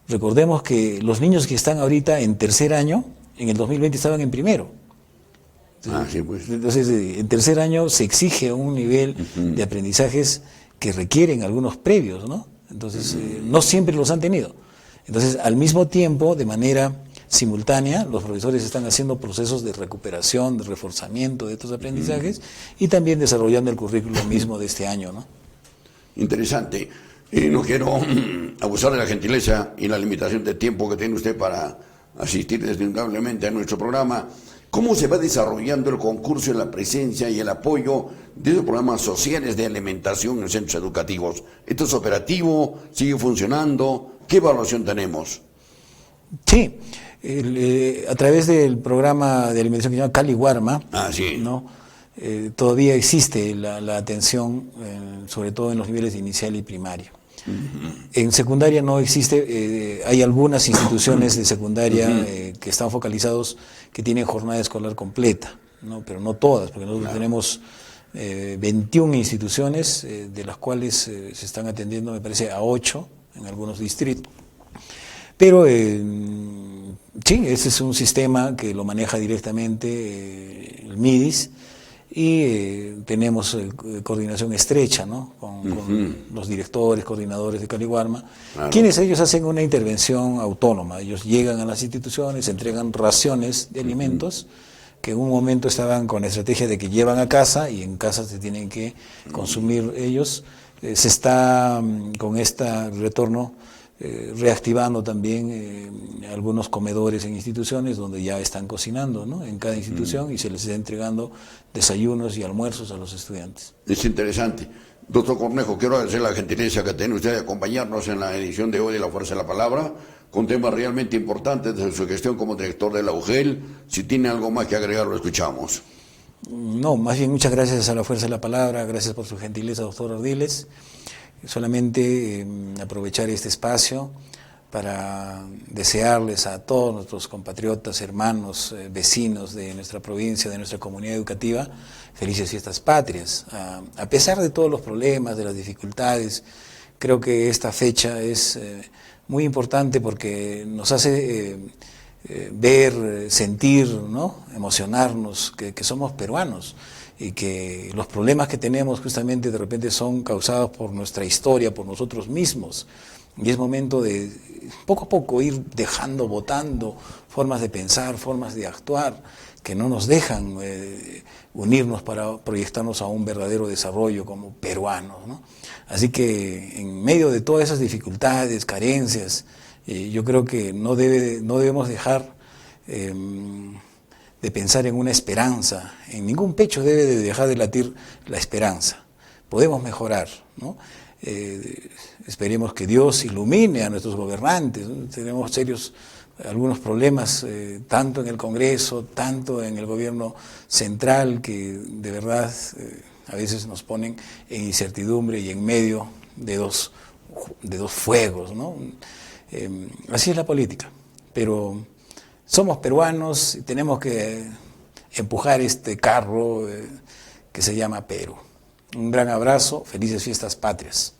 Recordemos que los niños que están ahorita en tercer año, en el 2020 estaban en primero. Sí, pues. Entonces, en tercer año se exige un nivel de aprendizajes que requieren algunos previos, ¿no? Entonces, no siempre los han tenido. Entonces, al mismo tiempo, de manera simultánea, los profesores están haciendo procesos de recuperación, de reforzamiento de estos aprendizajes y también desarrollando el currículo mismo de este año, ¿no? Interesante. No quiero abusar de la gentileza y la limitación de tiempo que tiene usted para asistir desindudablemente a nuestro programa. ¿Cómo se va desarrollando el concurso en la presencia y el apoyo de los programas sociales de alimentación en centros educativos? ¿Esto es operativo? ¿Sigue funcionando? ¿Qué evaluación tenemos? Sí, a través del programa de alimentación que se llama Cali Guarma, sí. ¿no? Todavía existe la atención, sobre todo en los niveles de inicial y primaria. En secundaria no existe, hay algunas instituciones de secundaria que están focalizados, que tienen jornada escolar completa, ¿no? Pero no todas, porque nosotros tenemos 21 instituciones, de las cuales se están atendiendo, me parece, a 8 en algunos distritos. Pero sí, ese es un sistema que lo maneja directamente el MIDIS, y tenemos coordinación estrecha, ¿no? con los directores, coordinadores de Cali Guarma, claro. Quienes ellos hacen una intervención autónoma. Ellos llegan a las instituciones, entregan raciones de alimentos que en un momento estaban con la estrategia de que llevan a casa y en casa se tienen que consumir ellos. Se está con este retorno reactivando también algunos comedores en instituciones donde ya están cocinando, ¿no? En cada institución, y se les está entregando desayunos y almuerzos a los estudiantes. Es interesante. Doctor Cornejo, quiero agradecer la gentileza que tiene usted de acompañarnos en la edición de hoy de La Fuerza de la Palabra, con temas realmente importantes de su gestión como director de la UGEL. Si tiene algo más que agregar, lo escuchamos. No, más bien muchas gracias a La Fuerza de la Palabra, gracias por su gentileza, doctor Ordiles. Solamente aprovechar este espacio para desearles a todos nuestros compatriotas, hermanos, vecinos de nuestra provincia, de nuestra comunidad educativa, felices fiestas patrias. A pesar de todos los problemas, de las dificultades, creo que esta fecha es muy importante porque nos hace ver, sentir, ¿no? Emocionarnos, que somos peruanos. Y que los problemas que tenemos justamente de repente son causados por nuestra historia, por nosotros mismos. Y es momento de poco a poco ir dejando, botando formas de pensar, formas de actuar, que no nos dejan unirnos para proyectarnos a un verdadero desarrollo como peruanos, ¿no? Así que en medio de todas esas dificultades, carencias, yo creo que no debemos dejar de pensar en una esperanza. En ningún pecho debe de dejar de latir la esperanza. Podemos mejorar, ¿no? Esperemos que Dios ilumine a nuestros gobernantes, ¿no? Tenemos algunos problemas, tanto en el Congreso, tanto en el gobierno central, que de verdad a veces nos ponen en incertidumbre y en medio de dos fuegos, ¿no? Así es la política, pero somos peruanos y tenemos que empujar este carro que se llama Perú. Un gran abrazo, felices fiestas patrias.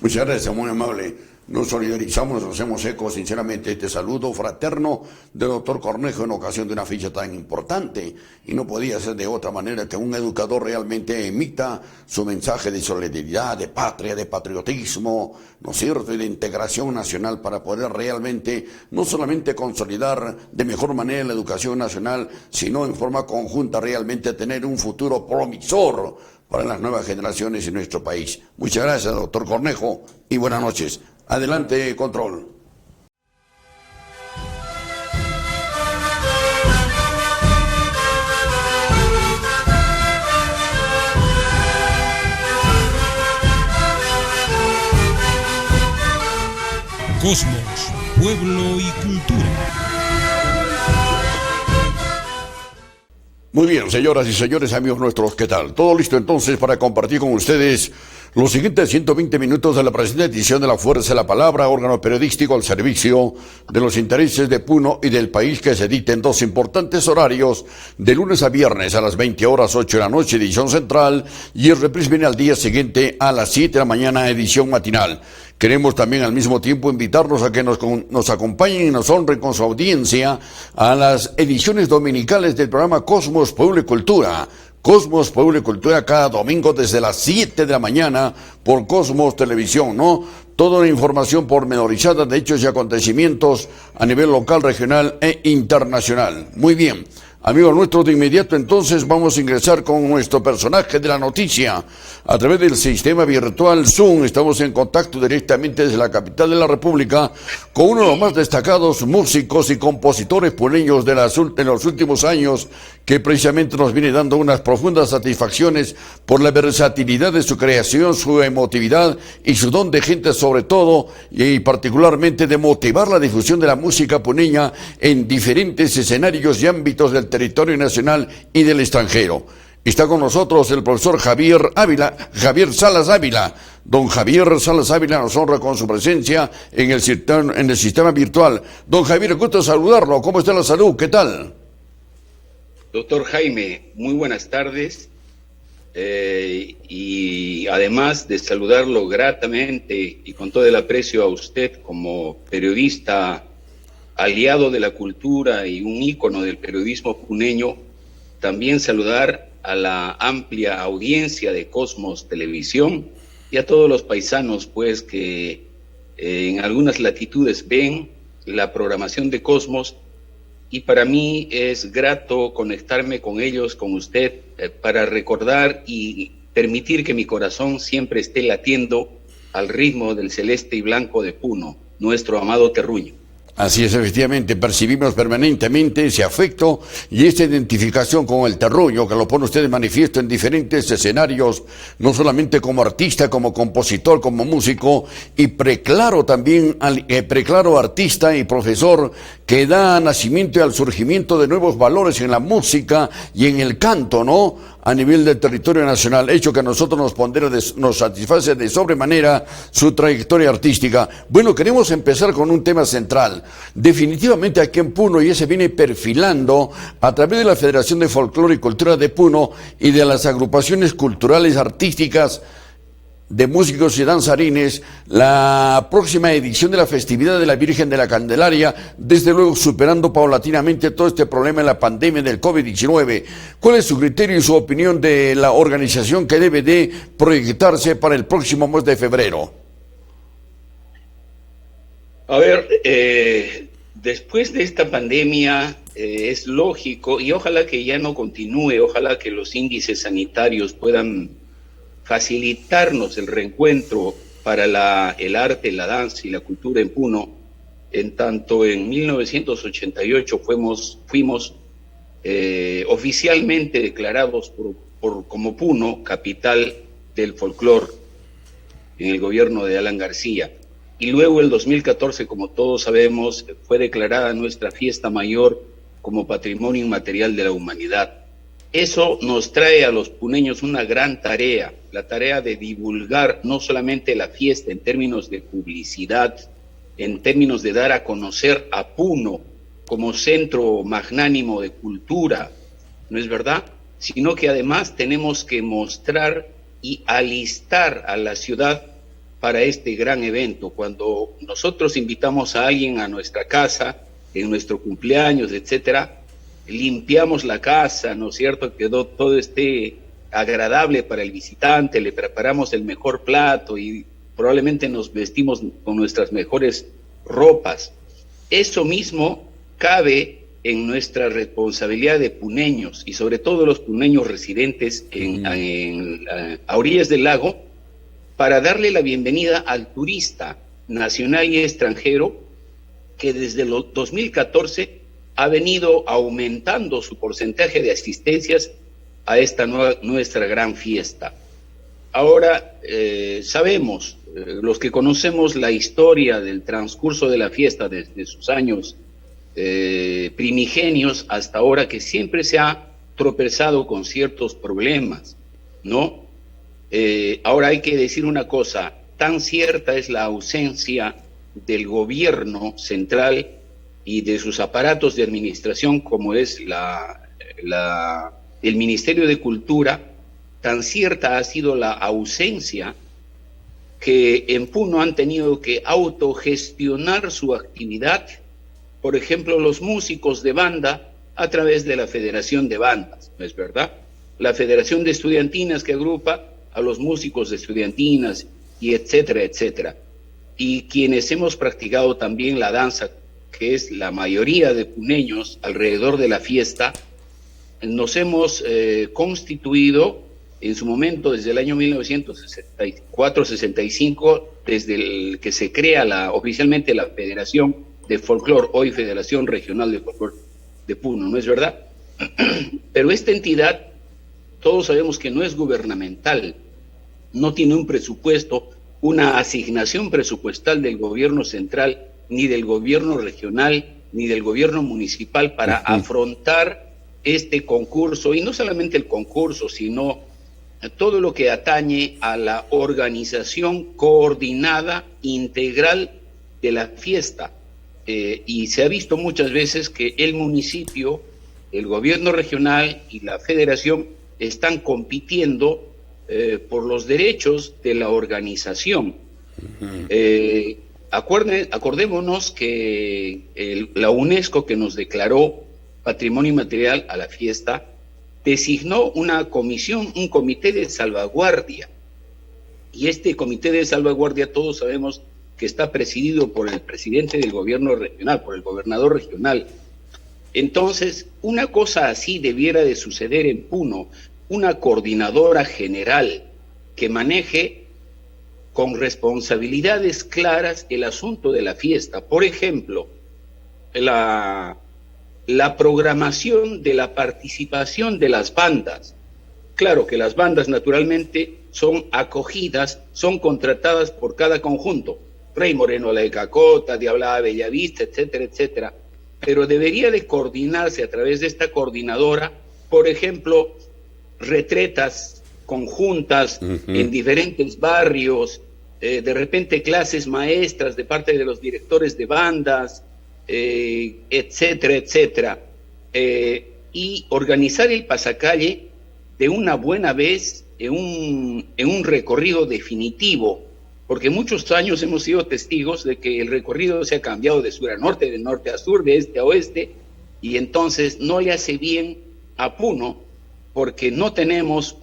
Muchas gracias, muy amable. Nos solidarizamos, nos hacemos eco sinceramente este saludo fraterno del doctor Cornejo en ocasión de una fecha tan importante, y no podía ser de otra manera que un educador realmente emita su mensaje de solidaridad, de patria, de patriotismo, ¿no es cierto?, y de integración nacional para poder realmente no solamente consolidar de mejor manera la educación nacional, sino en forma conjunta realmente tener un futuro promisor para las nuevas generaciones en nuestro país. Muchas gracias, doctor Cornejo, y buenas noches. Adelante, control. Cosmos, pueblo y cultura. Muy bien, señoras y señores, amigos nuestros, ¿qué tal? Todo listo entonces para compartir con ustedes los siguientes 120 minutos de la presente edición de La Fuerza de la Palabra, órgano periodístico al servicio de los intereses de Puno y del país, que se edita en dos importantes horarios, de lunes a viernes a las 20 horas 8 de la noche, edición central, y el reprise viene al día siguiente a las 7 de la mañana, edición matinal. Queremos también al mismo tiempo invitarlos a que nos acompañen y nos honren con su audiencia a las ediciones dominicales del programa Cosmos, Pueblo y Cultura. Cosmos, Pueblo y Cultura, cada domingo desde las 7 de la mañana por Cosmos Televisión, ¿no? Toda la información pormenorizada de hechos y acontecimientos a nivel local, regional e internacional. Muy bien. Amigos nuestros, de inmediato entonces vamos a ingresar con nuestro personaje de la noticia. A través del sistema virtual Zoom estamos en contacto directamente desde la capital de la República con uno de los más destacados músicos y compositores puneños de los últimos años, que precisamente nos viene dando unas profundas satisfacciones por la versatilidad de su creación, su emotividad y su don de gente, sobre todo y particularmente de motivar la difusión de la música puneña en diferentes escenarios y ámbitos del territorio nacional y del extranjero. Está con nosotros el profesor Javier Salas Ávila. Don Javier Salas Ávila nos honra con su presencia en el sistema virtual. Don Javier, gusto saludarlo. ¿Cómo está la salud? ¿Qué tal? Doctor Jaime, muy buenas tardes. Y además de saludarlo gratamente y con todo el aprecio a usted como periodista aliado de la cultura y un ícono del periodismo puneño, también saludar a la amplia audiencia de Cosmos Televisión y a todos los paisanos, pues, que en algunas latitudes ven la programación de Cosmos, y para mí es grato conectarme con ellos, con usted, para recordar y permitir que mi corazón siempre esté latiendo al ritmo del celeste y blanco de Puno, nuestro amado terruño. Así es, efectivamente, percibimos permanentemente ese afecto y esa identificación con el terruño, que lo pone usted de manifiesto en diferentes escenarios, no solamente como artista, como compositor, como músico, y preclaro también, preclaro artista y profesor, que da nacimiento al surgimiento de nuevos valores en la música y en el canto, ¿no?, a nivel del territorio nacional, hecho que a nosotros nos satisface de sobremanera su trayectoria artística. Bueno, queremos empezar con un tema central. Definitivamente aquí en Puno ya se viene perfilando a través de la Federación de Folclore y Cultura de Puno y de las agrupaciones culturales artísticas de músicos y danzarines, la próxima edición de la festividad de la Virgen de la Candelaria, desde luego superando paulatinamente todo este problema de la pandemia del COVID-19. ¿Cuál es su criterio y su opinión de la organización que debe de proyectarse para el próximo mes de febrero? A ver, después de esta pandemia es lógico, y ojalá que ya no continúe, ojalá que los índices sanitarios puedan facilitarnos el reencuentro para el arte, la danza y la cultura en Puno. En tanto, en 1988 fuimos oficialmente declarados como Puno capital del folclore en el gobierno de Alan García. Y luego el 2014, como todos sabemos, fue declarada nuestra fiesta mayor como Patrimonio Inmaterial de la Humanidad. Eso nos trae a los puneños una gran tarea, la tarea de divulgar no solamente la fiesta en términos de publicidad, en términos de dar a conocer a Puno como centro magnánimo de cultura, ¿no es verdad? Sino que además tenemos que mostrar y alistar a la ciudad para este gran evento. Cuando nosotros invitamos a alguien a nuestra casa, en nuestro cumpleaños, etcétera, limpiamos la casa, ¿no es cierto?, que todo esté agradable para el visitante, le preparamos el mejor plato y probablemente nos vestimos con nuestras mejores ropas. Eso mismo cabe en nuestra responsabilidad de puneños, y sobre todo los puneños residentes a orillas del lago, para darle la bienvenida al turista nacional y extranjero que desde el 2014 ha venido aumentando su porcentaje de asistencias a esta nuestra gran fiesta. Ahora sabemos, los que conocemos la historia del transcurso de la fiesta desde sus años primigenios hasta ahora, que siempre se ha tropezado con ciertos problemas, ¿no? Ahora hay que decir una cosa, tan cierta es la ausencia del gobierno central y de sus aparatos de administración como es el Ministerio de Cultura, tan cierta ha sido la ausencia que en Puno han tenido que autogestionar su actividad, por ejemplo, los músicos de banda a través de la Federación de Bandas, ¿no es verdad? La Federación de Estudiantinas que agrupa a los músicos de estudiantinas y etcétera, etcétera. Y quienes hemos practicado también la danza, que es la mayoría de puneños alrededor de la fiesta, nos hemos constituido en su momento desde el año 1964-65, desde el que se crea oficialmente la Federación de Folclor, hoy Federación Regional de Folclor de Puno, ¿no es verdad? Pero esta entidad, todos sabemos que no es gubernamental, no tiene un presupuesto, una asignación presupuestal del gobierno central, ni del gobierno regional, ni del gobierno municipal para afrontar este concurso, y no solamente el concurso, sino todo lo que atañe a la organización coordinada, integral de la fiesta. Y se ha visto muchas veces que el municipio, el gobierno regional y la federación están compitiendo por los derechos de la organización. Acordémonos que la UNESCO, que nos declaró Patrimonio Inmaterial a la fiesta, designó una comisión, un comité de salvaguardia. Y este comité de salvaguardia todos sabemos que está presidido por el presidente del gobierno regional, por el gobernador regional. Entonces, una cosa así debiera de suceder en Puno, una coordinadora general que maneje con responsabilidades claras el asunto de la fiesta. Por ejemplo, la programación de la participación de las bandas. Claro que las bandas naturalmente son acogidas, son contratadas por cada conjunto. Rey Moreno, La de Cacota, Diablada, Bellavista, etcétera, etcétera. Pero debería de coordinarse a través de esta coordinadora, por ejemplo, retretas conjuntas en diferentes barrios, de repente clases maestras de parte de los directores de bandas, etcétera, etcétera, y organizar el pasacalle de una buena vez en un recorrido definitivo, porque muchos años hemos sido testigos de que el recorrido se ha cambiado de sur a norte, de norte a sur, de este a oeste, y entonces no le hace bien a Puno, porque no tenemos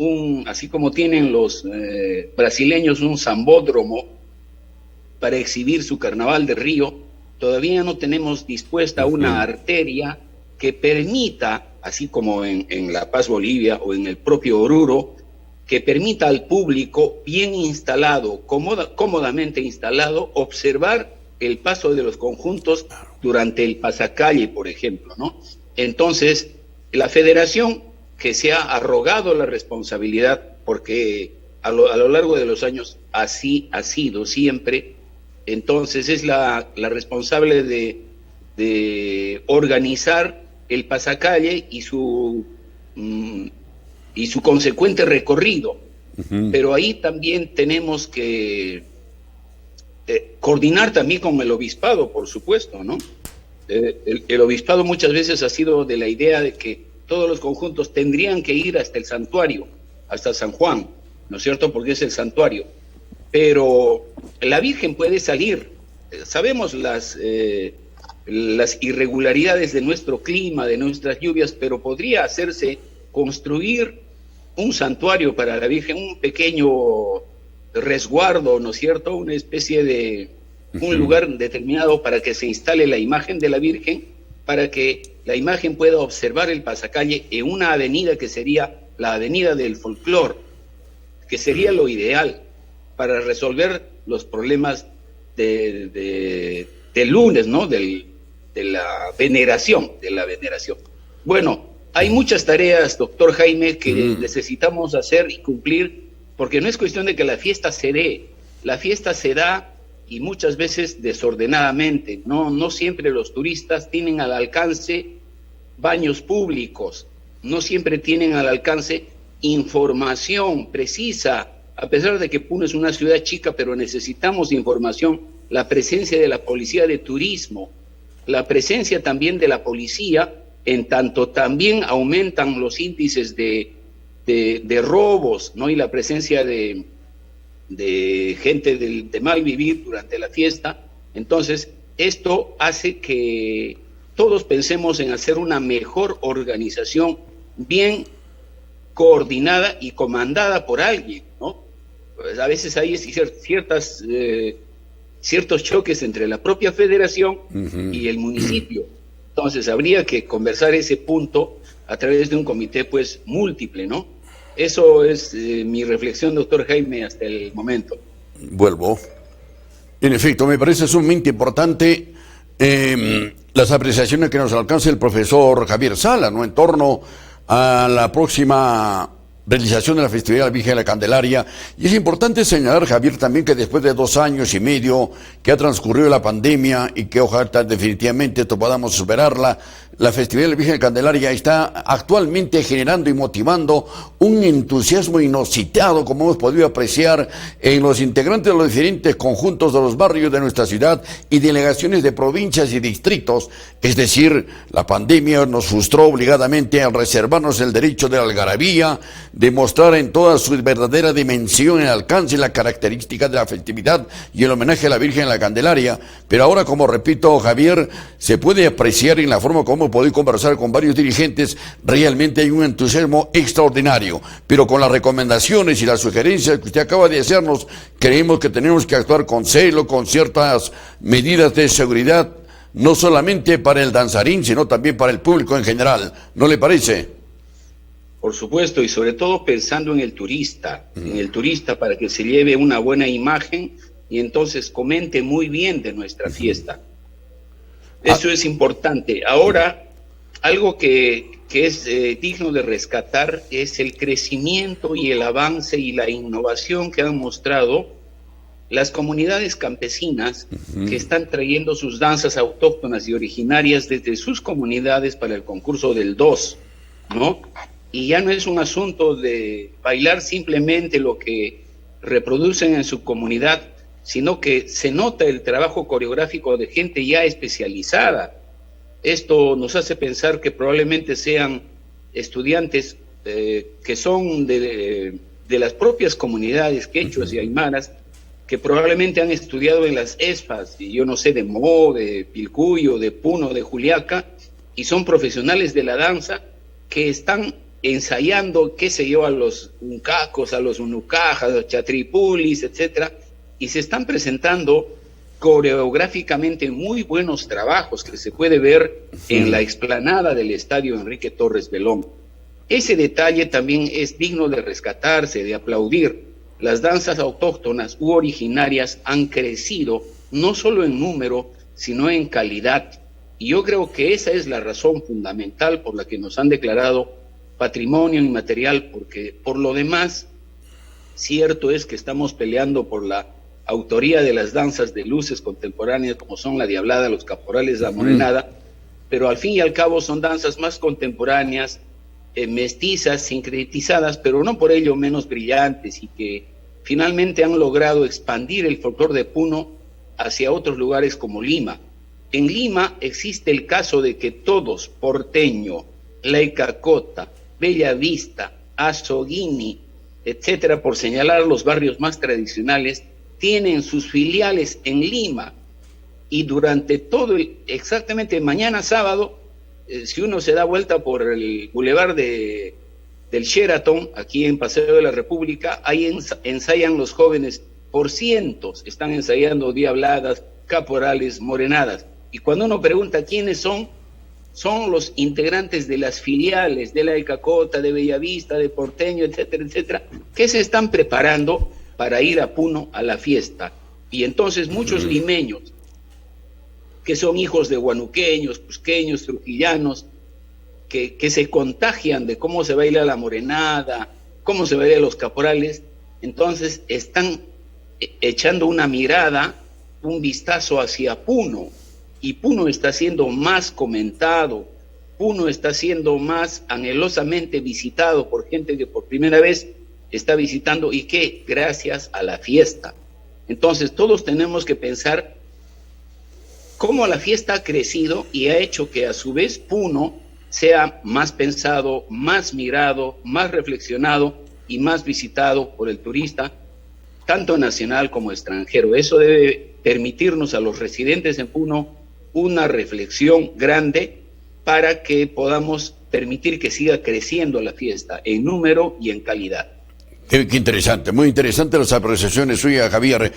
así como tienen los brasileños, un sambódromo para exhibir su carnaval de Río. Todavía no tenemos dispuesta una arteria que permita, así como en La Paz, Bolivia, o en el propio Oruro, que permita al público bien instalado, cómodamente instalado, observar el paso de los conjuntos durante el pasacalle, por ejemplo, ¿no? Entonces, la federación, que se ha arrogado la responsabilidad, porque a lo largo de los años así ha sido siempre, entonces es la responsable de organizar el pasacalle y su consecuente recorrido. Pero ahí también tenemos que coordinar también con el obispado, por supuesto, ¿no? El obispado muchas veces ha sido de la idea de que todos los conjuntos tendrían que ir hasta el santuario, hasta San Juan, ¿no es cierto? Porque es el santuario. Pero la Virgen puede salir. Sabemos las irregularidades de nuestro clima, de nuestras lluvias, pero podría construir un santuario para la Virgen, un pequeño resguardo, ¿no es cierto? Una especie de un lugar determinado para que se instale la imagen de la Virgen, para que la imagen pueda observar el pasacalle en una avenida que sería la avenida del folclor, que sería lo ideal para resolver los problemas del lunes, ¿no? De la veneración, Bueno, hay muchas tareas, doctor Jaime, que necesitamos hacer y cumplir, porque no es cuestión de que la fiesta se dé, la fiesta se da y muchas veces desordenadamente, no siempre los turistas tienen al alcance baños públicos, no siempre tienen al alcance información precisa, a pesar de que Puno es una ciudad chica, pero necesitamos información, la presencia de la policía de turismo, la presencia también de la policía, en tanto también aumentan los índices de robos, ¿no? Y la presencia de gente de mal vivir durante la fiesta. Entonces, esto hace que todos pensemos en hacer una mejor organización, bien coordinada y comandada por alguien, ¿no? Pues a veces hay ciertos choques entre la propia federación y el municipio. Entonces habría que conversar ese punto a través de un comité pues múltiple, ¿no? Eso es mi reflexión, doctor Jaime, hasta el momento. Vuelvo. En efecto, me parece sumamente importante las apreciaciones que nos alcanza el profesor Javier Sala, ¿no? En torno a la próxima realización de la festividad de la Virgen de la Candelaria. Y es importante señalar, Javier, también que después de 2 años y medio que ha transcurrido la pandemia y que ojalá definitivamente podamos superarla, la festividad de la Virgen de la Candelaria está actualmente generando y motivando un entusiasmo inusitado, como hemos podido apreciar en los integrantes de los diferentes conjuntos de los barrios de nuestra ciudad y delegaciones de provincias y distritos. Es decir, la pandemia nos frustró obligadamente a reservarnos el derecho de la algarabía, de mostrar en toda su verdadera dimensión el alcance y la característica de la festividad y el homenaje a la Virgen de la Candelaria. Pero ahora, como repito, Javier, se puede apreciar en la forma como hemos podido conversar con varios dirigentes, realmente hay un entusiasmo extraordinario. Pero con las recomendaciones y las sugerencias que usted acaba de hacernos, creemos que tenemos que actuar con celo, con ciertas medidas de seguridad, no solamente para el danzarín, sino también para el público en general. ¿No le parece? Por supuesto, y sobre todo pensando en el turista para que se lleve una buena imagen y entonces comente muy bien de nuestra fiesta. Eso es importante. Ahora, algo que es digno de rescatar es el crecimiento y el avance y la innovación que han mostrado las comunidades campesinas que están trayendo sus danzas autóctonas y originarias desde sus comunidades para el concurso del 2, ¿no? Y ya no es un asunto de bailar simplemente lo que reproducen en su comunidad, sino que se nota el trabajo coreográfico de gente ya especializada. Esto nos hace pensar que probablemente sean estudiantes que son de las propias comunidades quechuas y aymaras, que probablemente han estudiado en las ESFAs, y yo no sé, de Mo, de Pilcuyo, de Puno, de Juliaca, y son profesionales de la danza que están ensayando, qué sé yo, a los uncacos, a los unucajas, a los chatripulis, etcétera, y se están presentando coreográficamente muy buenos trabajos que se puede ver en la explanada del estadio Enrique Torres Belón. Ese detalle también es digno de rescatarse, de aplaudir. Las danzas autóctonas u originarias han crecido no solo en número, sino en calidad. Y yo creo que esa es la razón fundamental por la que nos han declarado patrimonio inmaterial, porque por lo demás, cierto es que estamos peleando por la autoría de las danzas de luces contemporáneas, como son la diablada, los caporales, la morenada, pero al fin y al cabo son danzas más contemporáneas, mestizas, sincretizadas, pero no por ello menos brillantes, y que finalmente han logrado expandir el folclore de Puno hacia otros lugares como Lima. En Lima existe el caso de que todos, Porteño, La Icacota, Bella Vista, Azoguini, etcétera, por señalar los barrios más tradicionales, tienen sus filiales en Lima, y durante exactamente mañana sábado, si uno se da vuelta por el bulevar del Sheraton, aquí en Paseo de la República, ahí ensayan los jóvenes por cientos, están ensayando diabladas, caporales, morenadas, y cuando uno pregunta quiénes son los integrantes de las filiales de La Icacota, de Bellavista, de Porteño, etcétera, etcétera, que se están preparando para ir a Puno a la fiesta. Y entonces muchos limeños, que son hijos de huanuqueños, cusqueños, trujillanos, que se contagian de cómo se baila la morenada, cómo se bailan los caporales, entonces están echando una mirada, un vistazo hacia Puno, y Puno está siendo más comentado, Puno está siendo más anhelosamente visitado por gente que por primera vez está visitando, y que gracias a la fiesta. Entonces todos tenemos que pensar cómo la fiesta ha crecido y ha hecho que a su vez Puno sea más pensado, más mirado, más reflexionado y más visitado por el turista, tanto nacional como extranjero. Eso debe permitirnos a los residentes en Puno una reflexión grande para que podamos permitir que siga creciendo la fiesta en número y en calidad. Qué interesante, muy interesante las apreciaciones suyas, Javier.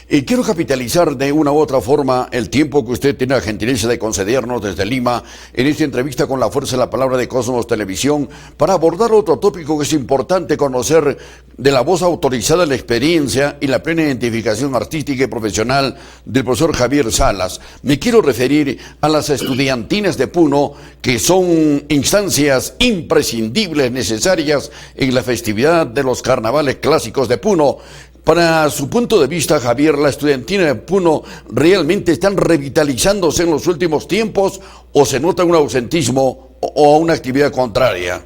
Y quiero capitalizar de una u otra forma el tiempo que usted tiene la gentileza de concedernos desde Lima en esta entrevista con la Fuerza de la Palabra de Cosmos Televisión para abordar otro tópico que es importante conocer de la voz autorizada, la experiencia y la plena identificación artística y profesional del profesor Javier Salas. Me quiero referir a las estudiantinas de Puno, que son instancias imprescindibles, necesarias en la festividad de los carnavales clásicos de Puno. Para su punto de vista, Javier, ¿la estudiantina de Puno realmente están revitalizándose en los últimos tiempos o se nota un ausentismo o una actividad contraria?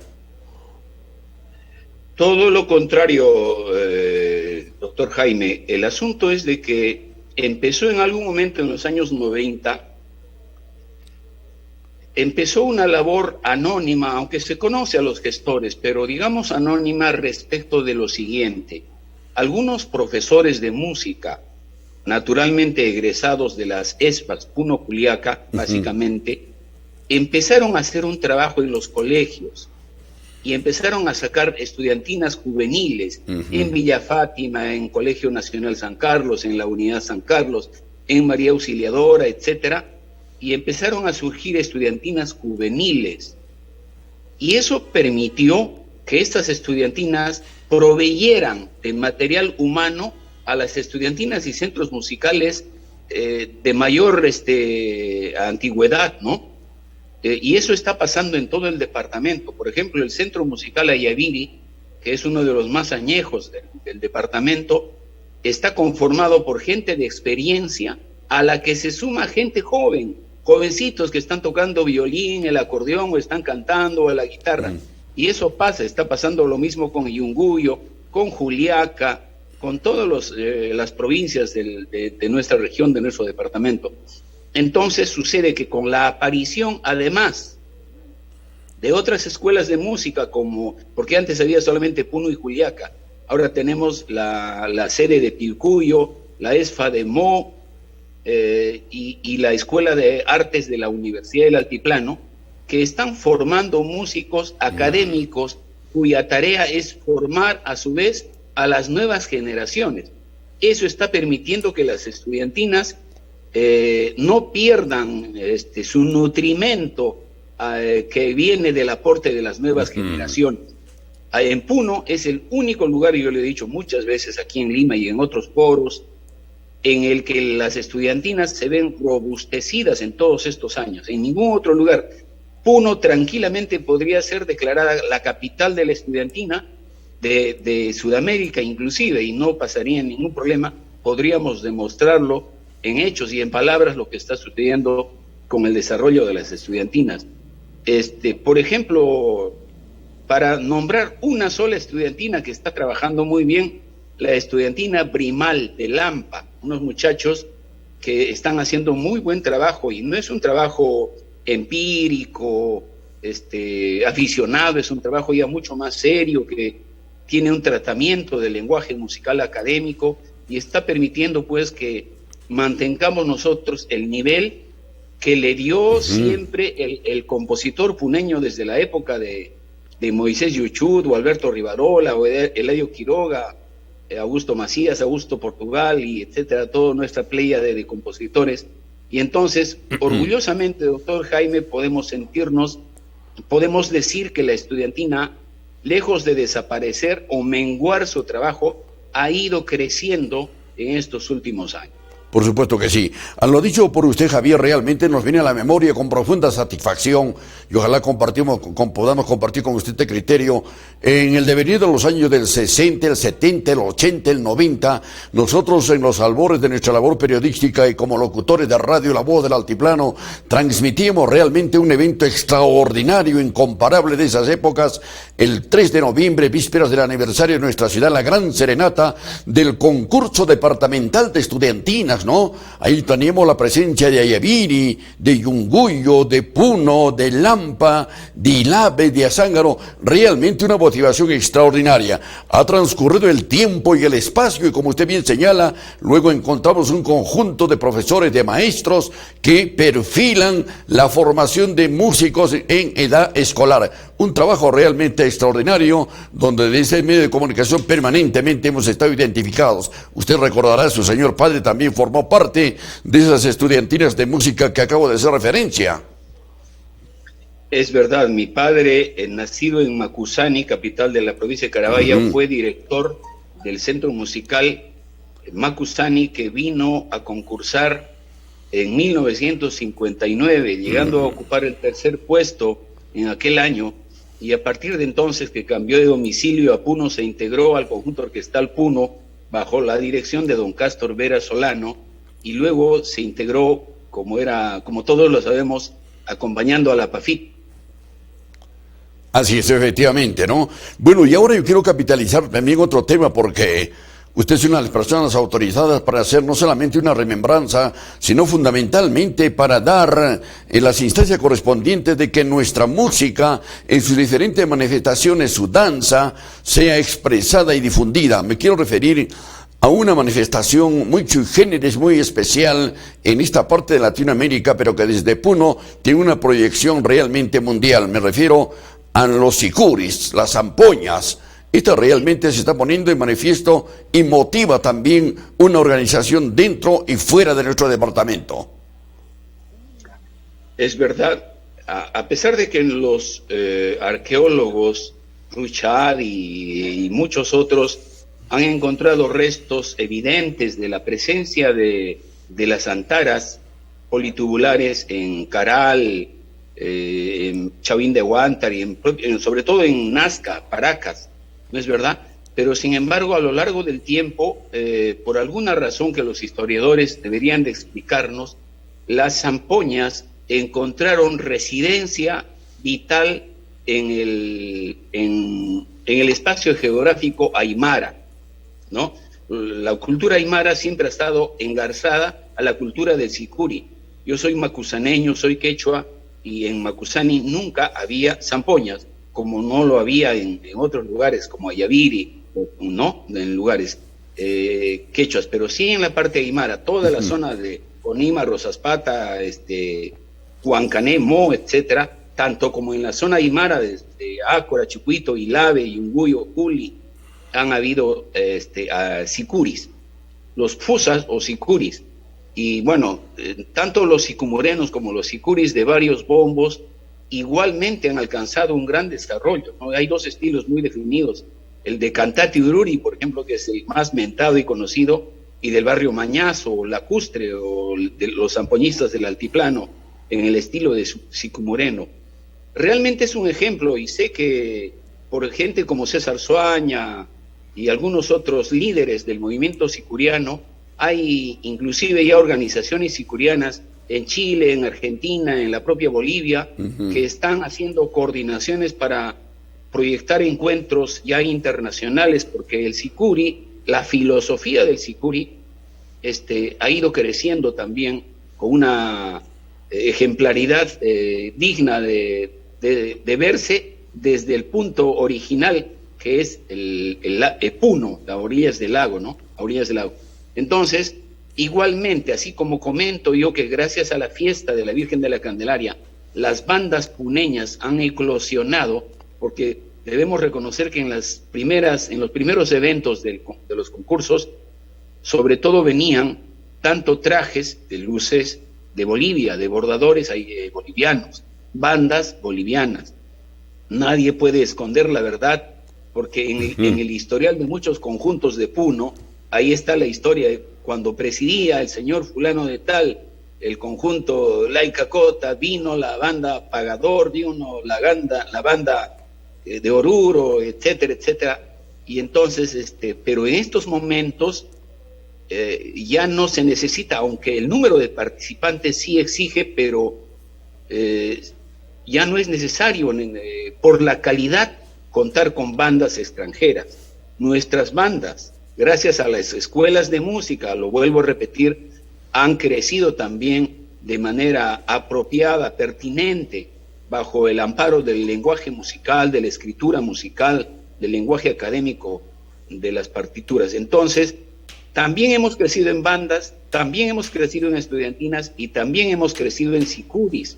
Todo lo contrario, doctor Jaime. El asunto es de que empezó en algún momento en los años 90, empezó una labor anónima, aunque se conoce a los gestores, pero digamos anónima respecto de lo siguiente. Algunos profesores de música, naturalmente egresados de las ESPAs Puno Juliaca, básicamente, empezaron a hacer un trabajo en los colegios y empezaron a sacar estudiantinas juveniles en Villa Fátima, en Colegio Nacional San Carlos, en la Unidad San Carlos, en María Auxiliadora, etcétera, y empezaron a surgir estudiantinas juveniles. Y eso permitió que estas estudiantinas proveyeran de material humano a las estudiantinas y centros musicales de mayor antigüedad, ¿no? Y eso está pasando en todo el departamento. Por ejemplo, el Centro Musical Ayaviri, que es uno de los más añejos del departamento, está conformado por gente de experiencia a la que se suma gente joven, jovencitos que están tocando violín, el acordeón, o están cantando a la guitarra. Y eso pasa, está pasando lo mismo con Yunguyo, con Juliaca, con todas las provincias de nuestra región, de nuestro departamento. Entonces sucede que con la aparición, además de otras escuelas de música, porque antes había solamente Puno y Juliaca, ahora tenemos la sede de Pilcuyo, la ESFA de Mo, y la Escuela de Artes de la Universidad del Altiplano, que están formando músicos académicos cuya tarea es formar a su vez a las nuevas generaciones. Eso está permitiendo que las estudiantinas no pierdan su nutrimento que viene del aporte de las nuevas generaciones. En Puno es el único lugar, y yo lo he dicho muchas veces aquí en Lima y en otros foros, en el que las estudiantinas se ven robustecidas en todos estos años. En ningún otro lugar. Puno tranquilamente podría ser declarada la capital de la estudiantina de Sudamérica inclusive, y no pasaría ningún problema. Podríamos demostrarlo en hechos y en palabras lo que está sucediendo con el desarrollo de las estudiantinas. Por ejemplo, para nombrar una sola estudiantina que está trabajando muy bien, la estudiantina Brimal de Lampa, unos muchachos que están haciendo muy buen trabajo, y no es un trabajo empírico, aficionado, es un trabajo ya mucho más serio, que tiene un tratamiento del lenguaje musical académico y está permitiendo pues que mantengamos nosotros el nivel que le dio siempre el compositor puneño desde la época de Moisés Yuchud, o Alberto Rivarola, o Eladio Quiroga, Augusto Macías, Augusto Portugal, y etcétera, toda nuestra playa de compositores. Y entonces, orgullosamente, doctor Jaime, podemos decir que la estudiantina, lejos de desaparecer o menguar su trabajo, ha ido creciendo en estos últimos años. Por supuesto que sí. A lo dicho por usted, Javier, realmente nos viene a la memoria con profunda satisfacción y ojalá podamos compartir con usted este criterio. En el devenir de los años del 60, el 70, el 80, el 90, nosotros en los albores de nuestra labor periodística y como locutores de radio La Voz del Altiplano, transmitíamos realmente un evento extraordinario, incomparable de esas épocas, el 3 de noviembre, vísperas del aniversario de nuestra ciudad, la gran serenata del concurso departamental de estudiantinas, ¿no? Ahí teníamos la presencia de Ayaviri, de Yunguyo, de Puno, de Lampa, de Ilave, de Azángaro, realmente una motivación extraordinaria. Ha transcurrido el tiempo y el espacio y como usted bien señala, luego encontramos un conjunto de profesores, de maestros que perfilan la formación de músicos en edad escolar. Un trabajo realmente extraordinario donde desde el medio de comunicación permanentemente hemos estado identificados. Usted recordará, su señor padre también formó parte de esas estudiantinas de música que acabo de hacer referencia. Es verdad, mi padre, nacido en Macusani, capital de la provincia de Carabaya, fue director del centro musical Macusani, que vino a concursar en 1959, llegando a ocupar el tercer puesto en aquel año, y a partir de entonces que cambió de domicilio a Puno, se integró al conjunto orquestal Puno bajo la dirección de don Cástor Vera Solano, y luego se integró, como todos lo sabemos, acompañando a la PAFIT. Así es, efectivamente, ¿no? Bueno, y ahora yo quiero capitalizar también otro tema porque usted es una de las personas autorizadas para hacer no solamente una remembranza, sino fundamentalmente para dar en las instancias correspondientes de que nuestra música, en sus diferentes manifestaciones, su danza, sea expresada y difundida. Me quiero referir a una manifestación muy sui generis, muy especial en esta parte de Latinoamérica, pero que desde Puno tiene una proyección realmente mundial. Me refiero a los sicuris, las zampoñas. Esta realmente se está poniendo en manifiesto y motiva también una organización dentro y fuera de nuestro departamento. Es verdad, a pesar de que los arqueólogos, Ruchad y muchos otros, han encontrado restos evidentes de la presencia de las antaras politubulares en Caral, en Chavín de Huántar y sobre todo en Nazca, Paracas, ¿no es verdad? Pero sin embargo, a lo largo del tiempo, por alguna razón que los historiadores deberían de explicarnos, las zampoñas encontraron residencia vital en el espacio geográfico aymara, ¿no? La cultura aymara siempre ha estado engarzada a la cultura del sicuri. Yo soy macusaneño, soy quechua, y en Macusani nunca había zampoñas, como no lo había en otros lugares, como Ayaviri, ¿no? En lugares quechuas, pero sí en la parte aymara, toda la zona de Conima, Rosaspata, Huancané, Mo, etcétera, tanto como en la zona aymara desde Ácora, Chicuito, Ilave, Yunguyo, Uli, han habido sicuris, los fusas o sicuris, y bueno, tanto los sicumurenos como los sicuris de varios bombos igualmente han alcanzado un gran desarrollo, ¿no? Hay dos estilos muy definidos, el de Cantati Ururi, por ejemplo, que es el más mentado y conocido, y del barrio Mañazo, o Lacustre, o de los zampoñistas del Altiplano, en el estilo de sicumureno. Realmente es un ejemplo, y sé que por gente como César Soaña y algunos otros líderes del movimiento sicuriano, hay inclusive ya organizaciones sicurianas en Chile, en Argentina, en la propia Bolivia, que están haciendo coordinaciones para proyectar encuentros ya internacionales, porque el sicuri, la filosofía del sicuri, ha ido creciendo también con una ejemplaridad digna de verse desde el punto original, que es el Puno, a orillas del lago, ¿no? A orillas del lago. Entonces, igualmente, así como comento yo que gracias a la fiesta de la Virgen de la Candelaria, las bandas puneñas han eclosionado, porque debemos reconocer que en los primeros eventos de los concursos, sobre todo venían tanto trajes de luces de Bolivia, de bordadores bolivianos, bandas bolivianas. Nadie puede esconder la verdad, porque en el historial de muchos conjuntos de Puno, ahí está la historia cuando presidía el señor fulano de tal, el conjunto Laica Cota, vino la banda Pagador, vino la banda de Oruro, etcétera, etcétera. Y entonces, pero en estos momentos ya no se necesita, aunque el número de participantes sí exige, pero ya no es necesario por la calidad contar con bandas extranjeras. Nuestras bandas, gracias a las escuelas de música, lo vuelvo a repetir, han crecido también de manera apropiada, pertinente, bajo el amparo del lenguaje musical, de la escritura musical, del lenguaje académico de las partituras. Entonces, también hemos crecido en bandas, también hemos crecido en estudiantinas y también hemos crecido en sicuris.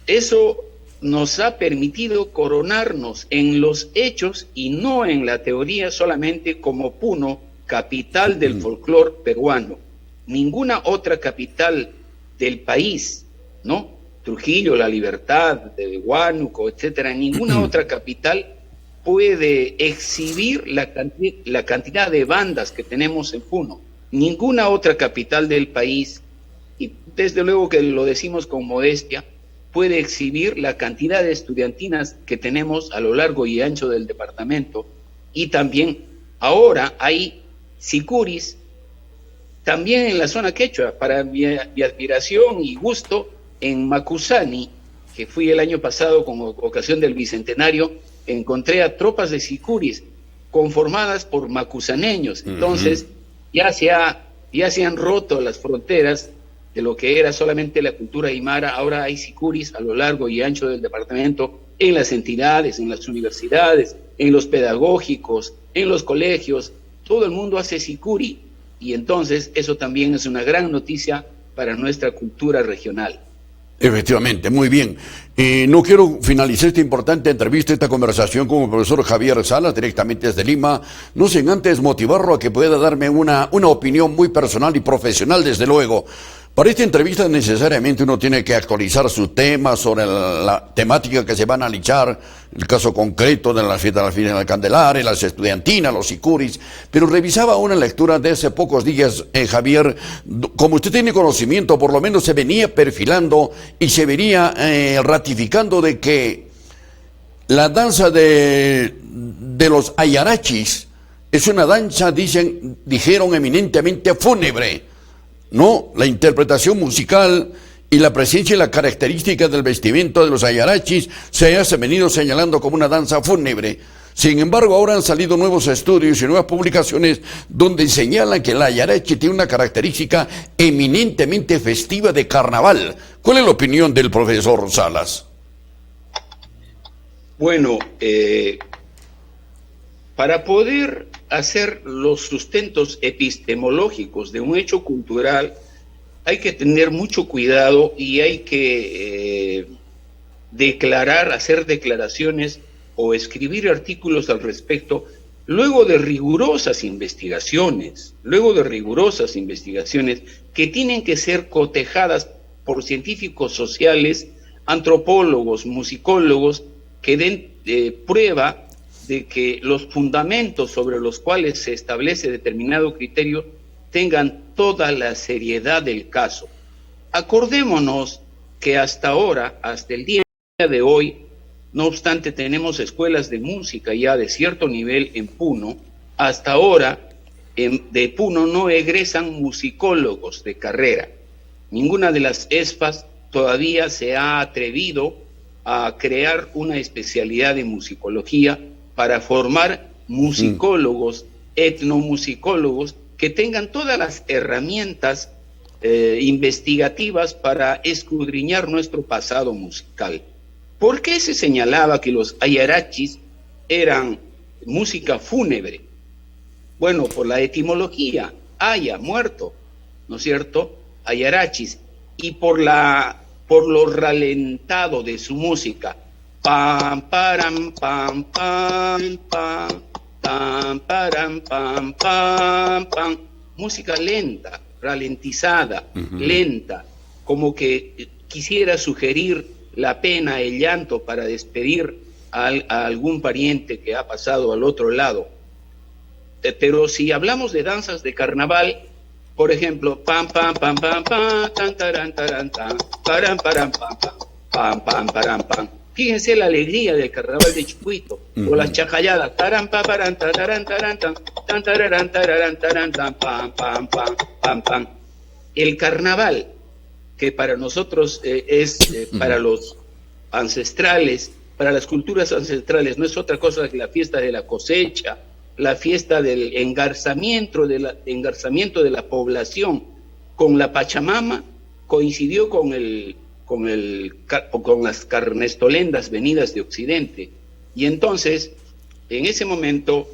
Eso nos ha permitido coronarnos en los hechos y no en la teoría solamente como Puno, capital del folclore peruano. Ninguna otra capital del país, ¿no? Trujillo, La Libertad, Huánuco, etcétera, ninguna otra capital puede exhibir la cantidad de bandas que tenemos en Puno. Ninguna otra capital del país, y desde luego que lo decimos con modestia, puede exhibir la cantidad de estudiantinas que tenemos a lo largo y ancho del departamento. Y también ahora hay sicuris, también en la zona quechua, para mi admiración y gusto, en Macusani, que fui el año pasado con ocasión del Bicentenario, encontré a tropas de sicuris conformadas por macusaneños. Entonces, ya se han roto las fronteras de lo que era solamente la cultura aymara. Ahora hay sicuris a lo largo y ancho del departamento, en las entidades, en las universidades, en los pedagógicos, en los colegios. Todo el mundo hace sicuri, y entonces eso también es una gran noticia para nuestra cultura regional. Efectivamente, muy bien. No quiero finalizar esta importante entrevista, esta conversación con el profesor Javier Salas, directamente desde Lima, no sin antes motivarlo a que pueda darme una opinión muy personal y profesional, desde luego. Para esta entrevista necesariamente uno tiene que actualizar su tema sobre la temática que se va a analizar, el caso concreto de la fiesta de la Candelaria, las estudiantinas, los sicuris, pero revisaba una lectura de hace pocos días, Javier, como usted tiene conocimiento, por lo menos se venía perfilando y se venía ratificando de que la danza de los ayarachis es una danza, dijeron eminentemente fúnebre. No, la interpretación musical y la presencia y la característica del vestimento de los ayarachis se ha venido señalando como una danza fúnebre. Sin embargo, ahora han salido nuevos estudios y nuevas publicaciones donde señalan que el ayarachi tiene una característica eminentemente festiva de carnaval. ¿Cuál es la opinión del profesor Salas? Bueno, para poder hacer los sustentos epistemológicos de un hecho cultural, hay que tener mucho cuidado y hay que hacer declaraciones o escribir artículos al respecto luego de rigurosas investigaciones que tienen que ser cotejadas por científicos sociales, antropólogos, musicólogos, que den prueba de que los fundamentos sobre los cuales se establece determinado criterio tengan toda la seriedad del caso. Acordémonos que hasta ahora, hasta el día de hoy, no obstante tenemos escuelas de música ya de cierto nivel en Puno, hasta ahora de Puno no egresan musicólogos de carrera. Ninguna de las ESFAs todavía se ha atrevido a crear una especialidad de musicología para formar musicólogos, etnomusicólogos, que tengan todas las herramientas investigativas para escudriñar nuestro pasado musical. ¿Por qué se señalaba que los ayarachis eran música fúnebre? Bueno, por la etimología, haya, muerto, ¿no es cierto? Ayarachis, y por lo ralentado de su música. Pam, param, pam, pam, pam, pam, param, pam, pam, pam. Música lenta, ralentizada, lenta, como que quisiera sugerir la pena, el llanto para despedir a algún pariente que ha pasado al otro lado. pero si hablamos de danzas de carnaval, por ejemplo, pam, pam, pam, pam, pam, tan, taran, taran, tan, param, param, pam, pam, pam, pam, param, pam. Fíjense la alegría del carnaval de Chucuito, o las chacalladas, taran, pa, paran, taran, taran, tan, tan, tararan, tararan, taran, tan, pam, pam, pam, pam, pam. El carnaval, que para nosotros para los ancestrales, para las culturas ancestrales, no es otra cosa que la fiesta de la cosecha, la fiesta del engarzamiento de la población con la Pachamama, coincidió con las carnestolendas venidas de Occidente. Y entonces, en ese momento,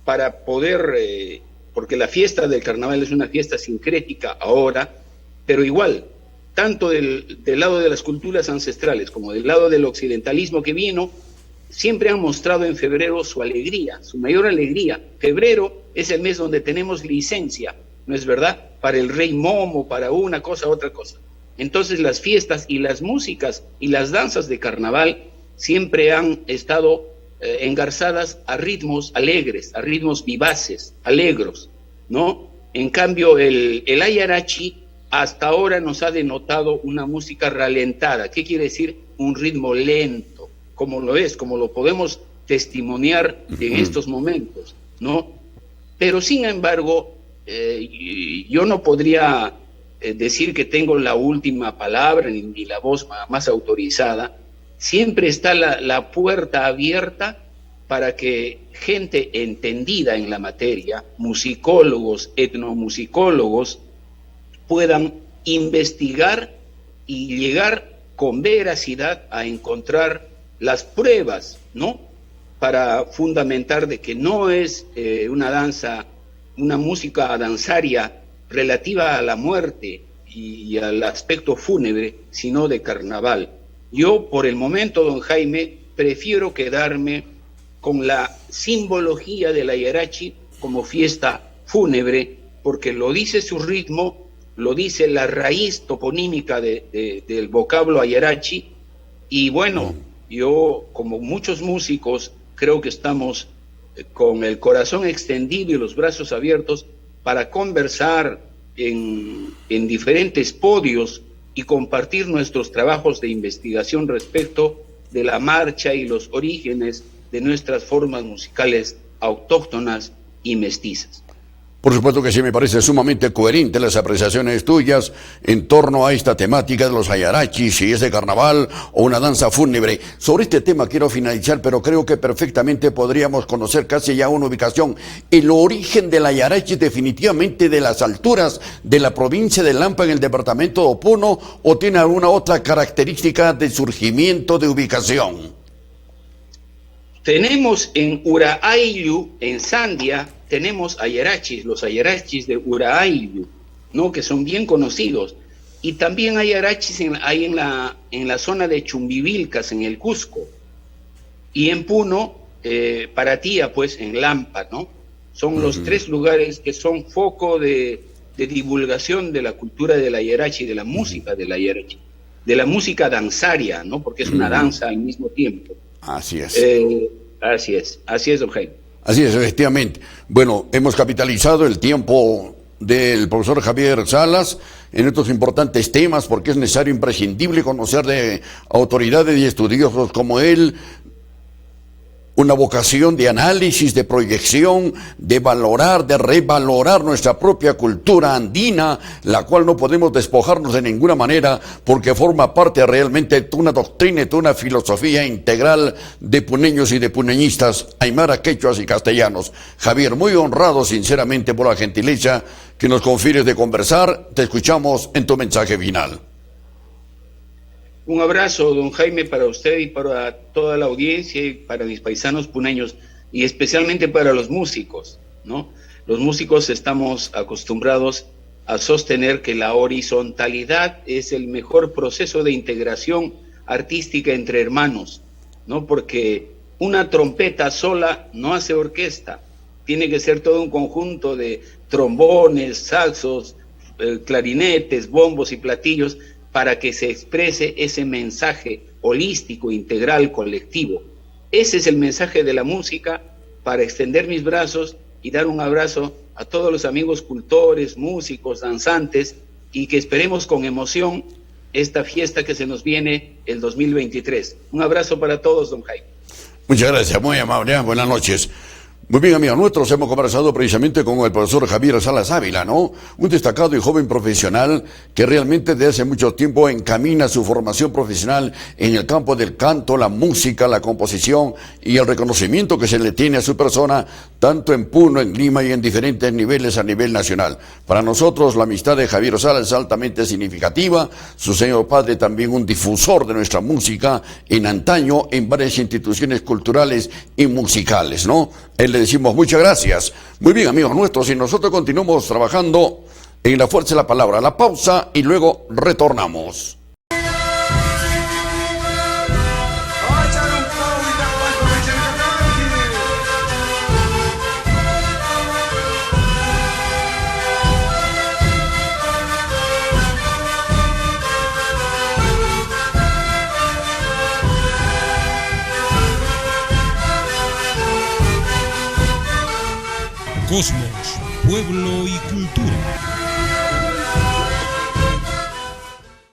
para poder, porque la fiesta del carnaval es una fiesta sincrética ahora, pero igual, tanto del lado de las culturas ancestrales como del lado del occidentalismo que vino, siempre han mostrado en febrero su alegría, su mayor alegría. Febrero es el mes donde tenemos licencia, ¿no es verdad? Para el rey Momo, para una cosa, otra cosa. Entonces las fiestas y las músicas y las danzas de carnaval siempre han estado engarzadas a ritmos alegres, a ritmos vivaces, alegros, ¿no? En cambio, el ayarachi hasta ahora nos ha denotado una música ralentada. ¿Qué quiere decir? Un ritmo lento, como lo podemos testimoniar en estos momentos, ¿no? Pero sin embargo, yo no podría decir que tengo la última palabra ni la voz más autorizada. Siempre está la puerta abierta para que gente entendida en la materia, musicólogos, etnomusicólogos, puedan investigar y llegar con veracidad a encontrar las pruebas, ¿no? Para fundamentar de que no es una música danzaria relativa a la muerte y al aspecto fúnebre, sino de carnaval. Yo, por el momento, don Jaime, prefiero quedarme con la simbología del ayarachi como fiesta fúnebre, porque lo dice su ritmo, lo dice la raíz toponímica del vocablo ayarachi, y bueno, yo, como muchos músicos, creo que estamos con el corazón extendido y los brazos abiertos para conversar en diferentes podios y compartir nuestros trabajos de investigación respecto de la marcha y los orígenes de nuestras formas musicales autóctonas y mestizas. Por supuesto que sí, me parece sumamente coherente las apreciaciones tuyas en torno a esta temática de los ayarachis, si es de carnaval o una danza fúnebre. Sobre este tema quiero finalizar, pero creo que perfectamente podríamos conocer casi ya una ubicación. El origen del ayarachi definitivamente de las alturas de la provincia de Lampa en el departamento de Puno, o tiene alguna otra característica de surgimiento, de ubicación. Tenemos en Uraayllu, en Sandia, tenemos ayarachis, los ayarachis de Uraayllu, ¿no? Que son bien conocidos. Y también hay ayarachis en la zona de Chumbivilcas, en el Cusco. Y en Puno, Paratía, pues, en Lampa, ¿no? Son los tres lugares que son foco de divulgación de la cultura del ayarachi, de la música del ayarachi, de la música danzaria, ¿no? Porque es una danza al mismo tiempo. Así es. Así es, don Jaime. Así es, efectivamente. Bueno, hemos capitalizado el tiempo del profesor Javier Salas en estos importantes temas, porque es necesario, imprescindible, conocer de autoridades y estudiosos como él, una vocación de análisis, de proyección, de valorar, de revalorar nuestra propia cultura andina, la cual no podemos despojarnos de ninguna manera, porque forma parte realmente de una doctrina, de una filosofía integral de puneños y de puneñistas, aymara, quechuas y castellanos. Javier, muy honrado sinceramente por la gentileza que nos confieres de conversar. Te escuchamos en tu mensaje final. Un abrazo, don Jaime, para usted y para toda la audiencia y para mis paisanos puneños, y especialmente para los músicos, ¿no? Los músicos estamos acostumbrados a sostener que la horizontalidad es el mejor proceso de integración artística entre hermanos, ¿no? Porque una trompeta sola no hace orquesta, tiene que ser todo un conjunto de trombones, saxos, clarinetes, bombos y platillos, para que se exprese ese mensaje holístico, integral, colectivo. Ese es el mensaje de la música, para extender mis brazos y dar un abrazo a todos los amigos cultores, músicos, danzantes, y que esperemos con emoción esta fiesta que se nos viene el 2023. Un abrazo para todos, don Jaime. Muchas gracias, muy amable. Buenas noches. Muy bien, amigos nuestros, hemos conversado precisamente con el profesor Javier Salas Ávila, ¿no? Un destacado y joven profesional que realmente desde hace mucho tiempo encamina su formación profesional en el campo del canto, la música, la composición y el reconocimiento que se le tiene a su persona, tanto en Puno, en Lima y en diferentes niveles a nivel nacional. Para nosotros, la amistad de Javier Salas es altamente significativa. Su señor padre también un difusor de nuestra música en antaño en varias instituciones culturales y musicales, ¿no? Le decimos muchas gracias. Muy bien, amigos nuestros, y nosotros continuamos trabajando en la fuerza de la palabra. La pausa y luego retornamos. Cosmos, pueblo y cultura.